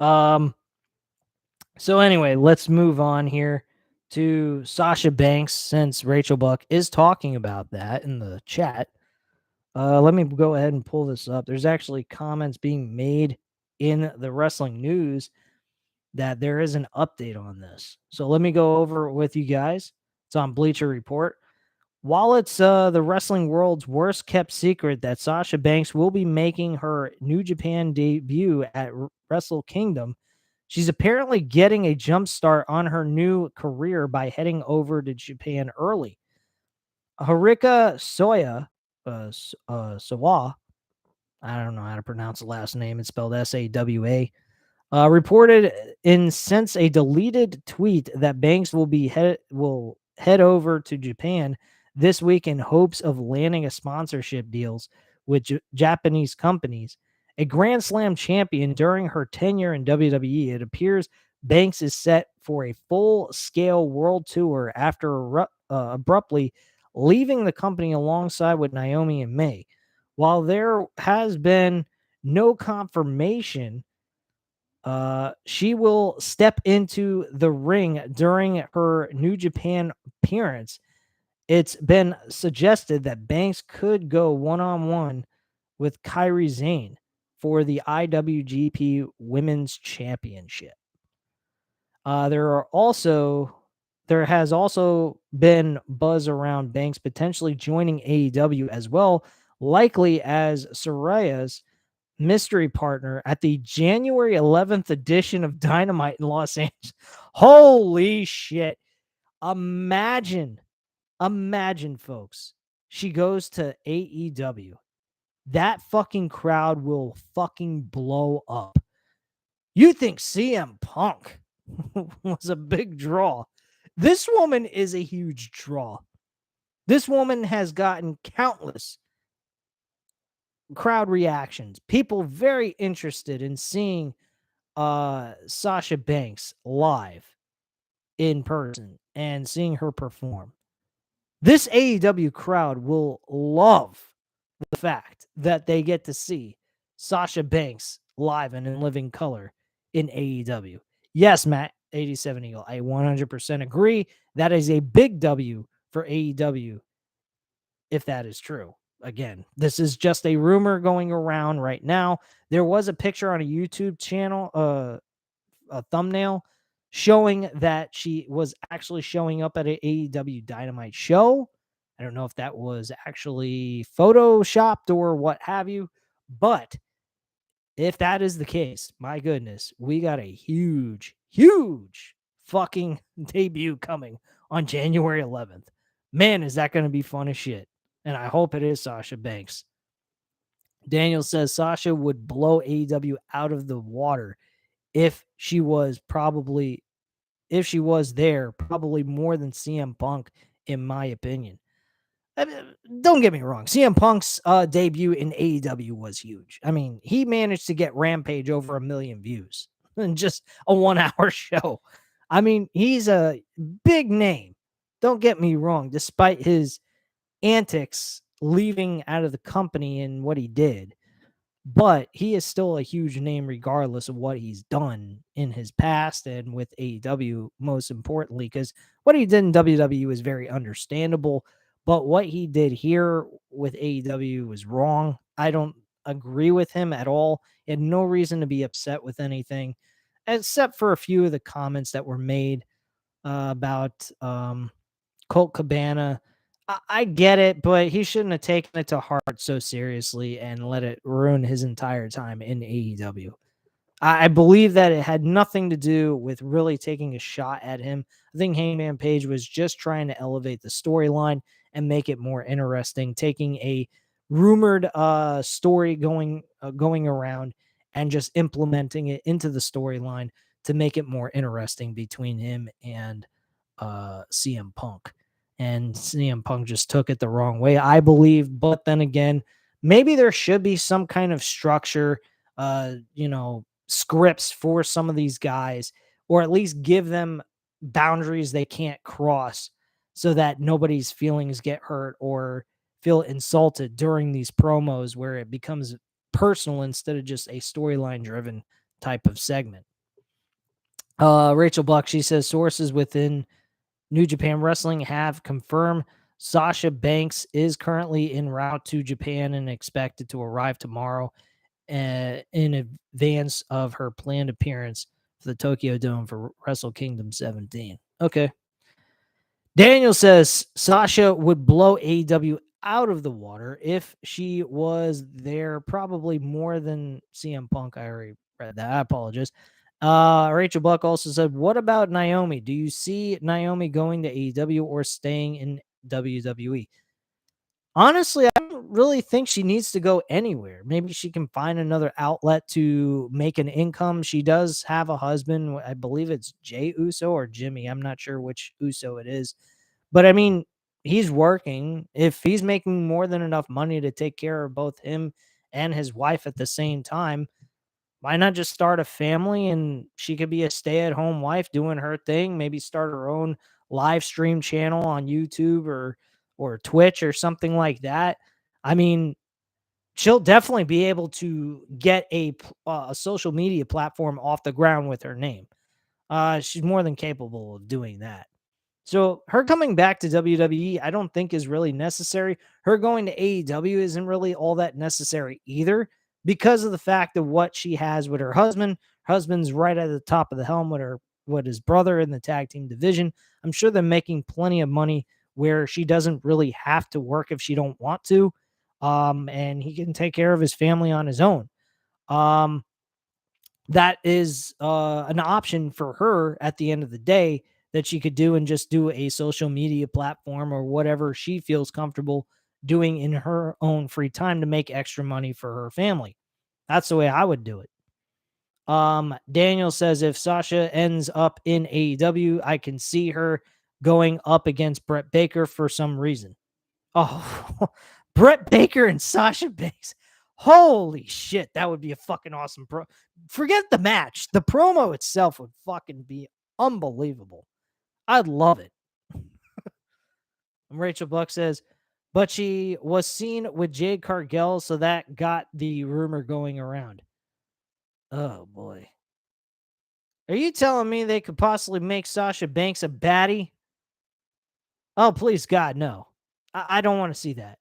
So anyway, let's move on here to Sasha Banks since Rachel Buck is talking about that in the chat. Let me go ahead and pull this up. There's actually comments being made in the wrestling news that there is an update on this. So let me go over it with you guys. It's on Bleacher Report. While it's the wrestling world's worst kept secret that Sasha Banks will be making her New Japan debut at Wrestle Kingdom, she's apparently getting a jump start on her new career by heading over to Japan early. Harika Sawa, I don't know how to pronounce the last name. It's spelled Sawa. Reported in since a deleted tweet that Banks will head over to Japan this week in hopes of landing a sponsorship deals with Japanese companies. A Grand Slam champion during her tenure in WWE, it appears Banks is set for a full-scale world tour after abruptly leaving the company alongside with Naomi in May. While there has been no confirmation, she will step into the ring during her New Japan appearance. It's been suggested that Banks could go one-on-one with Kairi Sane for the IWGP Women's Championship. There has also been buzz around Banks potentially joining AEW as well, likely as Soraya's mystery partner at the January 11th edition of Dynamite in Los Angeles. Holy shit. Imagine, imagine, folks. She goes to AEW. That fucking crowd will fucking blow up. You think CM Punk was a big draw? This woman is a huge draw. This woman has gotten countless crowd reactions. People very interested in seeing Sasha Banks live in person and seeing her perform. This AEW crowd will love the fact that they get to see Sasha Banks live and in living color in AEW. Yes, Matt, 87 Eagle, I 100% agree. That is a big W for AEW if that is true. Again, this is just a rumor going around right now. There was a picture on a YouTube channel, a thumbnail showing that she was actually showing up at an AEW Dynamite show. I don't know if that was actually photoshopped or what have you, but if that is the case, my goodness, we got a huge, huge fucking debut coming on January 11th. Man, is that going to be fun as shit. And I hope it is Sasha Banks. Daniel says Sasha would blow AEW out of the water if she was there, probably more than CM Punk, in my opinion. I mean, don't get me wrong. CM Punk's debut in AEW was huge. I mean, he managed to get Rampage over 1 million views in just a 1-hour show. I mean, he's a big name. Don't get me wrong. Despite his antics leaving out of the company and what he did, but he is still a huge name regardless of what he's done in his past and with AEW, most importantly, because what he did in WWE is very understandable, but what he did here with AEW was wrong. I don't agree with him at all. He had no reason to be upset with anything, except for a few of the comments that were made about Colt Cabana. I get it, but he shouldn't have taken it to heart so seriously and let it ruin his entire time in AEW. I believe that it had nothing to do with really taking a shot at him. I think Hangman Page was just trying to elevate the storyline and make it more interesting, taking a rumored story going around and just implementing it into the storyline to make it more interesting between him and CM Punk. And CM Punk just took it the wrong way, I believe. But then again, maybe there should be some kind of structure, scripts for some of these guys, or at least give them boundaries they can't cross so that nobody's feelings get hurt or feel insulted during these promos where it becomes personal instead of just a storyline driven type of segment. Rachel Buck, she says sources within New Japan Wrestling have confirmed Sasha Banks is currently en route to Japan and expected to arrive tomorrow in advance of her planned appearance for the Tokyo Dome for Wrestle Kingdom 17. Okay. Daniel says Sasha would blow AEW out of the water if she was there, probably more than CM Punk. I already read that. I apologize. Rachel Buck also said, what about Naomi? Do you see Naomi going to AEW or staying in WWE? Honestly, I don't really think she needs to go anywhere. Maybe she can find another outlet to make an income. She does have a husband. I believe it's Jay Uso or Jimmy. I'm not sure which Uso it is. But I mean, he's working. If he's making more than enough money to take care of both him and his wife at the same time, why not just start a family and she could be a stay-at-home wife doing her thing, maybe start her own live stream channel on YouTube or or Twitch or something like that, I mean, she'll definitely be able to get a social media platform off the ground with her name. She's more than capable of doing that. So her coming back to WWE, I don't think is really necessary. Her going to AEW isn't really all that necessary either because of the fact of what she has with her husband. Her husband's right at the top of the helm with his brother in the tag team division. I'm sure they're making plenty of money where she doesn't really have to work if she don't want to. And he can take care of his family on his own. Um, that is an option for her at the end of the day that she could do and just do a social media platform or whatever she feels comfortable doing in her own free time to make extra money for her family. That's the way I would do it. Daniel says if Sasha ends up in AEW, I can see her going up against Brett Baker for some reason. Oh, Brett Baker and Sasha Banks. Holy shit, that would be a fucking awesome Forget the match. The promo itself would fucking be unbelievable. I'd love it. And Rachel Buck says, but she was seen with Jade Cargill, so that got the rumor going around. Oh boy. Are you telling me they could possibly make Sasha Banks a baddie? Oh, please, God, no. I don't want to see that.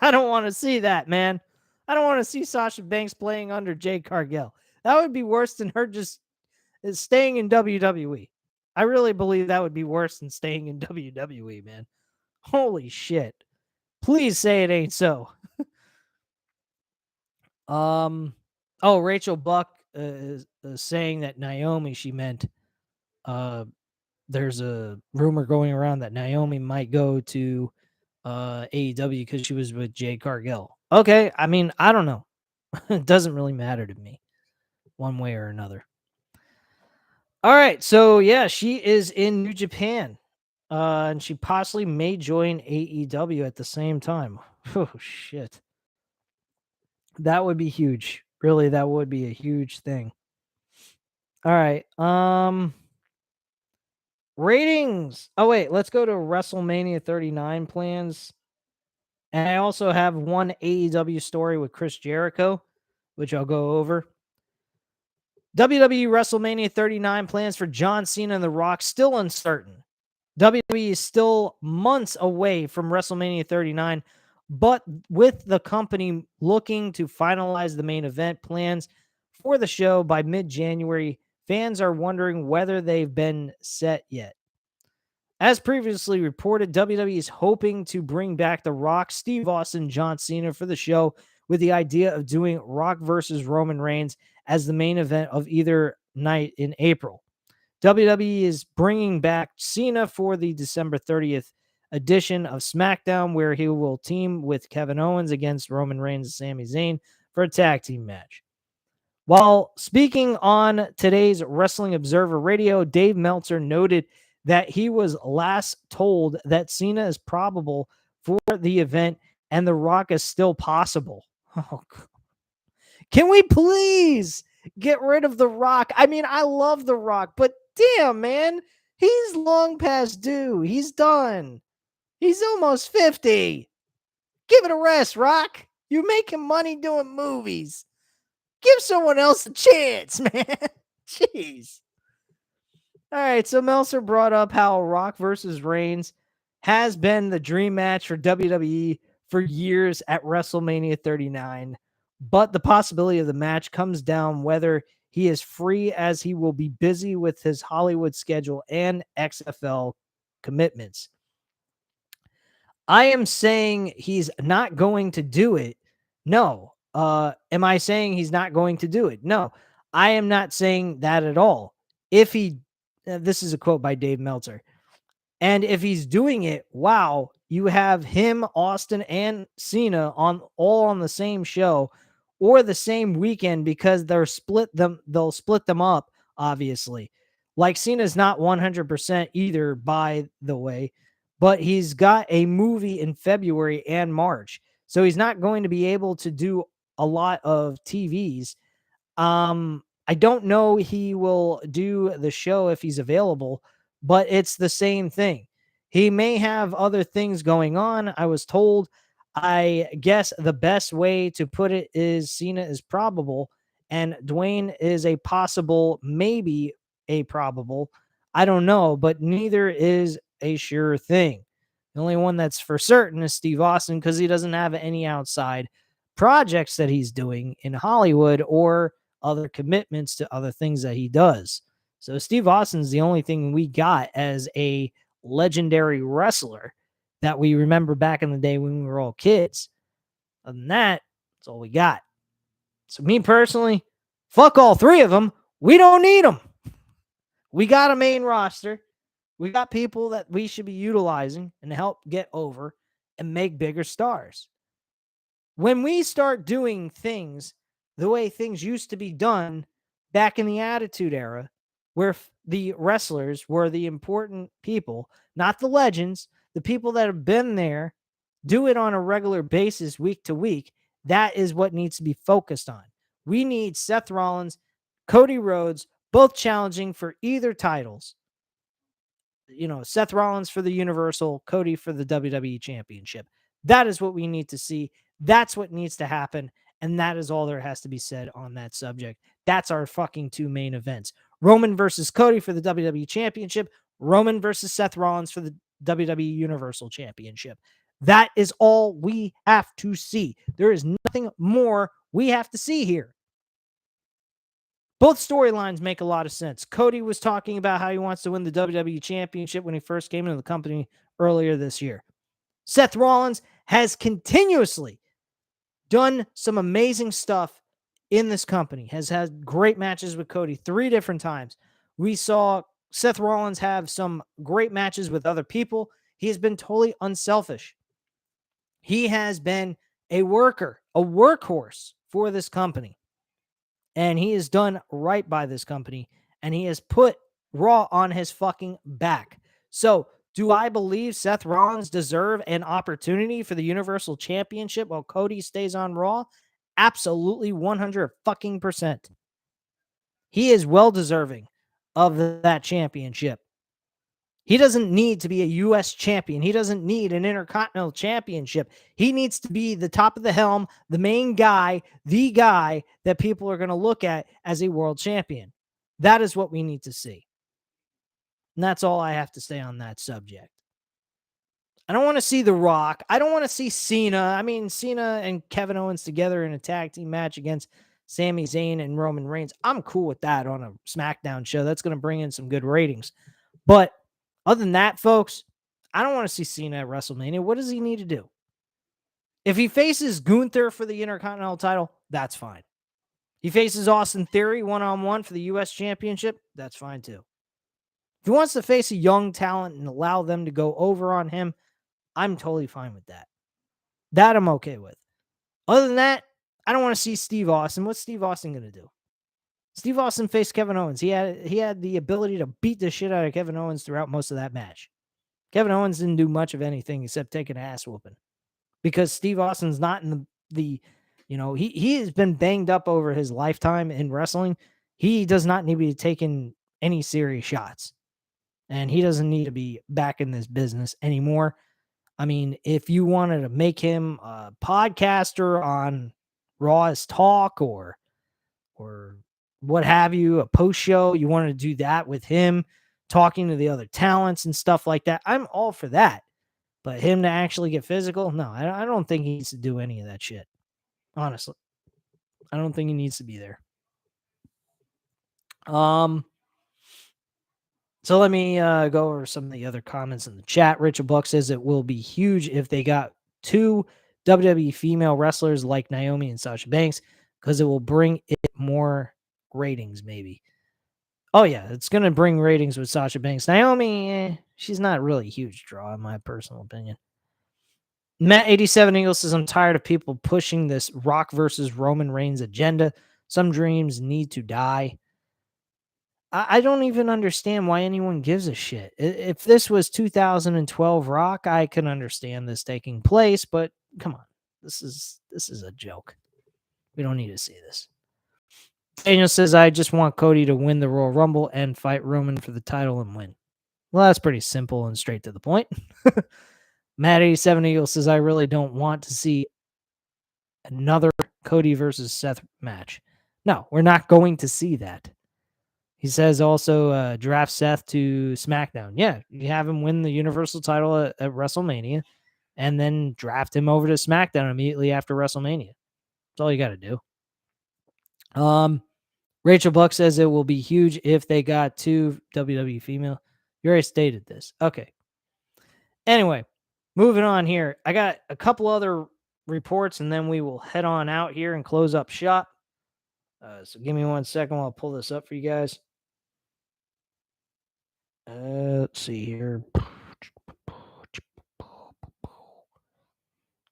I don't want to see that, man. I don't want to see Sasha Banks playing under Jade Cargill. That would be worse than her just staying in WWE. I really believe that would be worse than staying in WWE, man. Holy shit. Please say it ain't so. Oh, Rachel Buck is saying that Naomi, she meant, there's a rumor going around that Naomi might go to AEW because she was with Jade Cargill. Okay, I mean, I don't know. It doesn't really matter to me one way or another. All right, so yeah, she is in New Japan. And she possibly may join AEW at the same time. Oh shit. That would be huge. Really, that would be a huge thing. All right. Ratings. Oh wait, let's go to WrestleMania 39 plans. And I also have one AEW story with Chris Jericho, which I'll go over. WWE WrestleMania 39 plans for John Cena and The Rock still uncertain. WWE is still months away from WrestleMania 39, but with the company looking to finalize the main event plans for the show by mid-January, fans are wondering whether they've been set yet. As previously reported, WWE is hoping to bring back The Rock, Steve Austin, John Cena for the show with the idea of doing Rock versus Roman Reigns as the main event of either night in April. WWE is bringing back Cena for the December 30th edition of SmackDown, where he will team with Kevin Owens against Roman Reigns and Sami Zayn for a tag team match. While speaking on today's Wrestling Observer Radio, Dave Meltzer noted that he was last told that Cena is probable for the event and The Rock is still possible. Oh, can we please get rid of The Rock? I mean, I love The Rock, but damn, man, he's long past due. He's done. He's almost 50. Give it a rest, Rock. You're making money doing movies. Give someone else a chance, man. Jeez. All right, so Meltzer brought up how Rock versus Reigns has been the dream match for WWE for years at WrestleMania 39, but the possibility of the match comes down whether he is free, as he will be busy with his Hollywood schedule and XFL commitments. I am saying he's not going to do it. No. Am I saying he's not going to do it? No. I am not saying that at all. If he, this is a quote by Dave Meltzer. And if he's doing it, wow, you have him, Austin, and Cena all on the same show or the same weekend because they'll split them up, obviously. Like Cena's not 100% either, by the way, but he's got a movie in February and March. So he's not going to be able to do a lot of TVs. I don't know he will do the show if he's available, but it's the same thing. He may have other things going on. I was told, I guess the best way to put it is Cena is probable and Dwayne is a possible, maybe a probable. I don't know, but neither is a sure thing. The only one that's for certain is Steve Austin because he doesn't have any outside projects that he's doing in Hollywood or other commitments to other things that he does. So Steve Austin's the only thing we got as a legendary wrestler that we remember back in the day when we were all kids. Other than that, that's all we got. So me personally, fuck all three of them. We don't need them. We got a main roster. We got people that we should be utilizing and help get over and make bigger stars. When we start doing things the way things used to be done back in the Attitude Era, where the wrestlers were the important people, not the legends, the people that have been there, do it on a regular basis week to week, that is what needs to be focused on. We need Seth Rollins, Cody Rhodes, both challenging for either titles. Seth Rollins for the Universal, Cody for the WWE Championship. That is what we need to see. That's what needs to happen. And that is all there has to be said on that subject. That's our fucking two main events. Roman versus Cody for the WWE Championship. Roman versus Seth Rollins for the WWE Universal Championship. That is all we have to see. There is nothing more we have to see here. Both storylines make a lot of sense. Cody was talking about how he wants to win the WWE Championship when he first came into the company earlier this year. Seth Rollins has continuously done some amazing stuff in this company, has had great matches with Cody 3 different times. We saw Seth Rollins have some great matches with other people. He has been totally unselfish. He has been a worker, a workhorse for this company. And he has done right by this company. And he has put Raw on his fucking back. So, do I believe Seth Rollins deserve an opportunity for the Universal Championship while Cody stays on Raw? Absolutely 100 fucking percent. He is well deserving of that championship. He doesn't need to be a U.S. champion. He doesn't need an Intercontinental Championship. He needs to be the top of the helm, the main guy, the guy that people are going to look at as a world champion. That is what we need to see. And that's all I have to say on that subject. I don't want to see The Rock. I don't want to see Cena. I mean, Cena and Kevin Owens together in a tag team match against Sami Zayn and Roman Reigns. I'm cool with that on a SmackDown show. That's going to bring in some good ratings. But other than that, folks, I don't want to see Cena at WrestleMania. What does he need to do? If he faces Gunther for the Intercontinental title, that's fine. He faces Austin Theory one-on-one for the U.S. Championship, that's fine too. If he wants to face a young talent and allow them to go over on him, I'm totally fine with that. That I'm okay with. Other than that, I don't want to see Steve Austin. What's Steve Austin going to do? Steve Austin faced Kevin Owens. He had the ability to beat the shit out of Kevin Owens throughout most of that match. Kevin Owens didn't do much of anything except take an ass whooping because Steve Austin's not in he has been banged up over his lifetime in wrestling. He does not need to be taking any serious shots, and he doesn't need to be back in this business anymore. I mean, if you wanted to make him a podcaster on Raw's Talk or what have you, a post show, you wanted to do that with him, talking to the other talents and stuff like that, I'm all for that. But him to actually get physical, no, I don't think he needs to do any of that shit. Honestly, I don't think he needs to be there. So let me go over some of the other comments in the chat. Richard Buck says it will be huge if they got 2 WWE female wrestlers like Naomi and Sasha Banks because it will bring it more ratings, maybe. Oh, yeah, it's going to bring ratings with Sasha Banks. Naomi, she's not really a huge draw, in my personal opinion. Matt87 Eagle says, I'm tired of people pushing this Rock versus Roman Reigns agenda. Some dreams need to die. I don't even understand why anyone gives a shit. If this was 2012 Rock, I can understand this taking place, but come on. This is a joke. We don't need to see this. Daniel says, I just want Cody to win the Royal Rumble and fight Roman for the title and win. Well, that's pretty simple and straight to the point. Matt87 Eagle says, I really don't want to see another Cody versus Seth match. No, we're not going to see that. He says also draft Seth to SmackDown. Yeah, you have him win the Universal title at WrestleMania and then draft him over to SmackDown immediately after WrestleMania. That's all you got to do. Rachel Buck says it will be huge if they got 2 WWE female. You already stated this. Okay. Anyway, moving on here. I got a couple other reports and then we will head on out here and close up shop. So give me 1 second while I pull this up for you guys. Let's see here.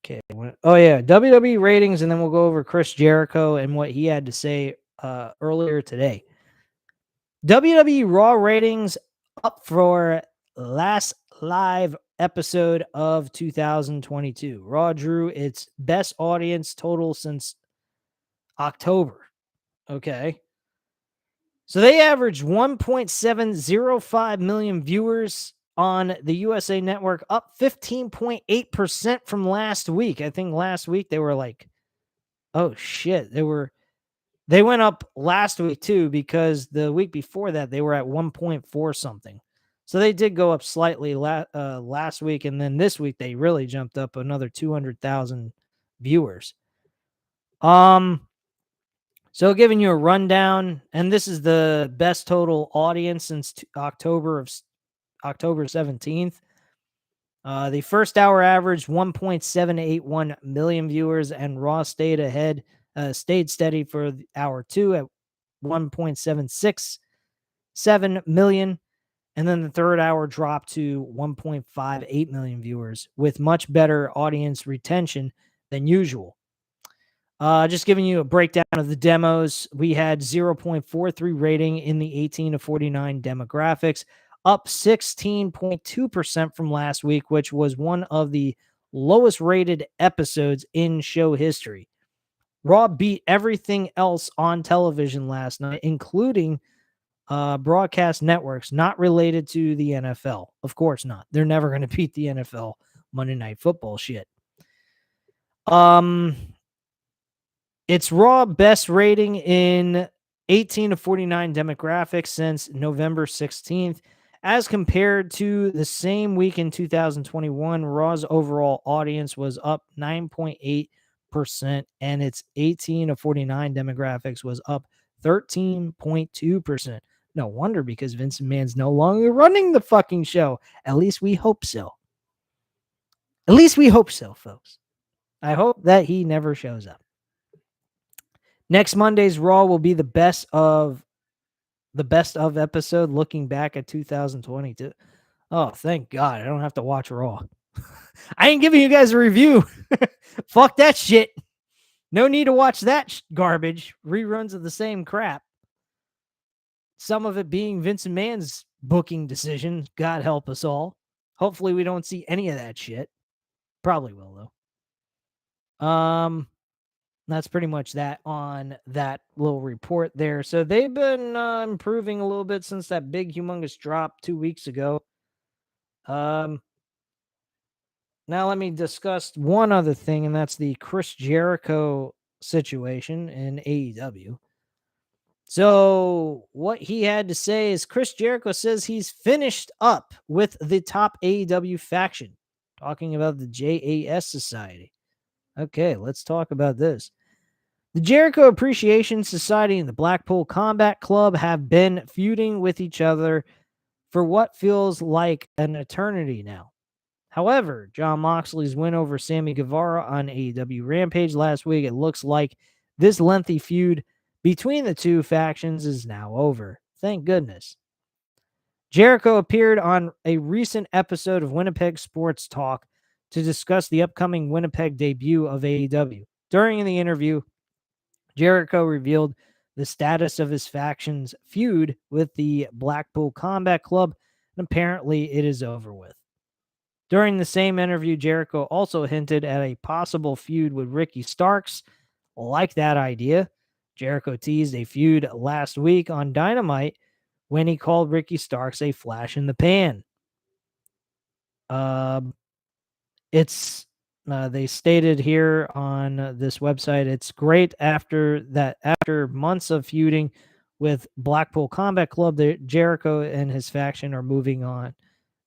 Okay. Oh, yeah. WWE ratings, and then we'll go over Chris Jericho and what he had to say earlier today. WWE Raw ratings up for last live episode of 2022. Raw drew its best audience total since October. Okay. So they averaged 1.705 million viewers on the USA Network, up 15.8% from last week. I think last week they were like, oh shit, they went up last week too, because the week before that they were at 1.4 something. So they did go up slightly last week, and then this week they really jumped up another 200,000 viewers. So giving you a rundown, and this is the best total audience since October 17th. The first hour averaged 1.781 million viewers, and Raw stayed steady for hour 2 at 1.767 million. And then the third hour dropped to 1.58 million viewers with much better audience retention than usual. Just giving you a breakdown of the demos. We had 0.43 rating in the 18 to 49 demographics, up 16.2% from last week, which was one of the lowest rated episodes in show history. Raw beat everything else on television last night, including broadcast networks not related to the NFL. Of course not. They're never going to beat the NFL Monday Night Football shit. It's Raw best rating in 18 to 49 demographics since November 16th. As compared to the same week in 2021, Raw's overall audience was up 9.8%, and its 18 to 49 demographics was up 13.2%. No wonder, because Vince McMahon's no longer running the fucking show. At least we hope so. At least we hope so, folks. I hope that he never shows up. Next Monday's Raw will be the best of episode looking back at 2022. Oh, thank God. I don't have to watch Raw. I ain't giving you guys a review. Fuck that shit. No need to watch that garbage. Reruns of the same crap. Some of it being Vince McMahon's booking decision. God help us all. Hopefully we don't see any of that shit. Probably will, though. That's pretty much that on that little report there. So they've been improving a little bit since that big, humongous drop 2 weeks ago. Now let me discuss one other thing, and that's the Chris Jericho situation in AEW. So what he had to say is Chris Jericho says he's finished up with the top AEW faction, talking about the JAS Society. Okay, let's talk about this. The Jericho Appreciation Society and the Blackpool Combat Club have been feuding with each other for what feels like an eternity now. However, Jon Moxley's win over Sammy Guevara on AEW Rampage last week, it looks like this lengthy feud between the two factions is now over. Thank goodness. Jericho appeared on a recent episode of Winnipeg Sports Talk to discuss the upcoming Winnipeg debut of AEW. During the interview, Jericho revealed the status of his faction's feud with the Blackpool Combat Club, and apparently it is over with. During the same interview, Jericho also hinted at a possible feud with Ricky Starks. Like that idea, Jericho teased a feud last week on Dynamite when he called Ricky Starks a flash in the pan. It's they stated here on this website, it's great after months of feuding with Blackpool Combat Club, Jericho and his faction are moving on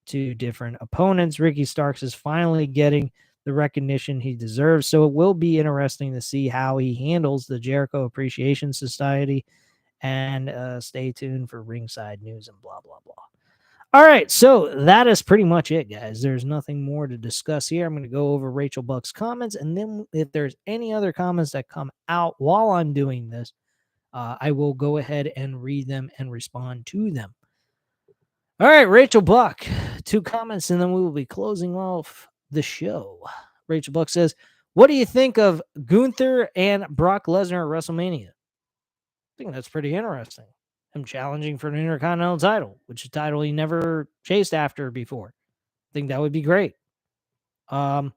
to different opponents. Ricky Starks is finally getting the recognition he deserves. So it will be interesting to see how he handles the Jericho Appreciation Society. And stay tuned for ringside news and blah, blah, blah. All right, so that is pretty much it, guys. There's nothing more to discuss here. I'm going to go over Rachel Buck's comments, and then if there's any other comments that come out while I'm doing this, I will go ahead and read them and respond to them. All right, Rachel Buck, 2 comments, and then we will be closing off the show. Rachel Buck says, what do you think of Gunther and Brock Lesnar at WrestleMania? I think that's pretty interesting. Him challenging for an Intercontinental title, which is a title he never chased after before. I think that would be great. And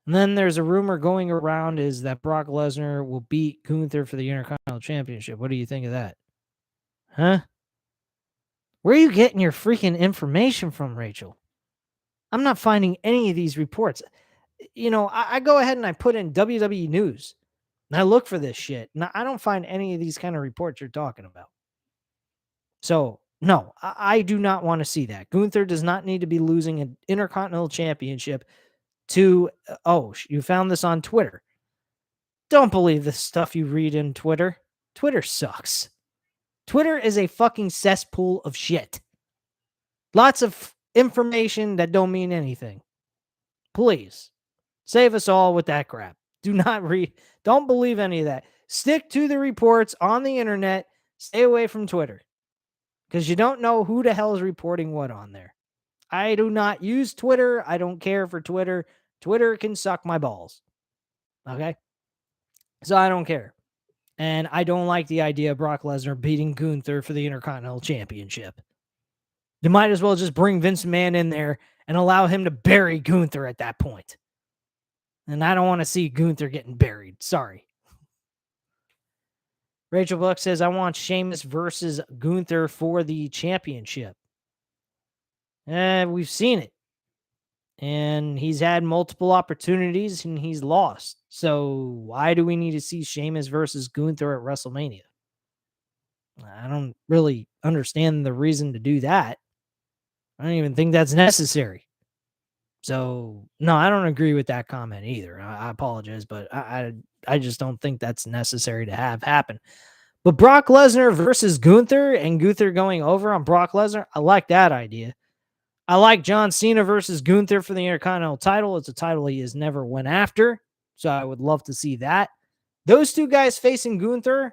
then there's a rumor going around is that Brock Lesnar will beat Gunther for the Intercontinental Championship. What do you think of that? Huh? Where are you getting your freaking information from, Rachel? I'm not finding any of these reports. You know, I go ahead and I put in WWE News, and I look for this shit. And I don't find any of these kind of reports you're talking about. So, no, I do not want to see that. Gunther does not need to be losing an Intercontinental Championship to, you found this on Twitter. Don't believe the stuff you read in Twitter. Twitter sucks. Twitter is a fucking cesspool of shit. Lots of information that don't mean anything. Please, save us all with that crap. Do not read, don't believe any of that. Stick to the reports on the internet. Stay away from Twitter. Because you don't know who the hell is reporting what on there. I do not use Twitter. I don't care for Twitter. Twitter can suck my balls. Okay? So I don't care. And I don't like the idea of Brock Lesnar beating Gunther for the Intercontinental Championship. You might as well just bring Vince McMahon in there and allow him to bury Gunther at that point. And I don't want to see Gunther getting buried. Sorry. Rachel Buck says, I want Sheamus versus Gunther for the championship. We've seen it. And he's had multiple opportunities and he's lost. So why do we need to see Sheamus versus Gunther at WrestleMania? I don't really understand the reason to do that. I don't even think that's necessary. So, no, I don't agree with that comment either. I apologize, but I just don't think that's necessary to have happen. But Brock Lesnar versus Gunther and Gunther going over on Brock Lesnar, I like that idea. I like John Cena versus Gunther for the Intercontinental title. It's a title he has never went after, so I would love to see that. Those 2 guys facing Gunther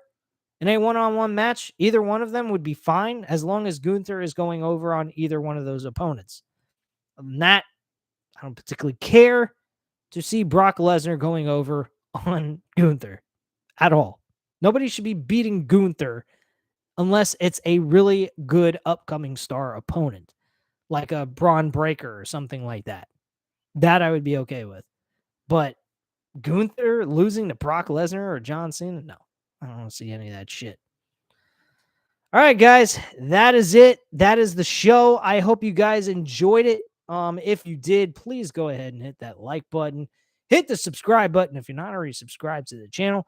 in a one-on-one match, either one of them would be fine as long as Gunther is going over on either one of those opponents. Other than that, I don't particularly care to see Brock Lesnar going over on Gunther at all. Nobody should be beating Gunther unless it's a really good upcoming star opponent, like a Braun Breaker or something like that. That I would be okay with. But Gunther losing to Brock Lesnar or John Cena? No, I don't want to see any of that shit. All right, guys, that is it. That is the show. I hope you guys enjoyed it. If you did, please go ahead and hit that like button. Hit the subscribe button if you're not already subscribed to the channel.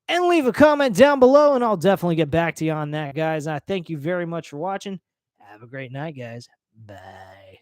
And leave a comment down below, and I'll definitely get back to you on that, guys. I thank you very much for watching. Have a great night, guys. Bye.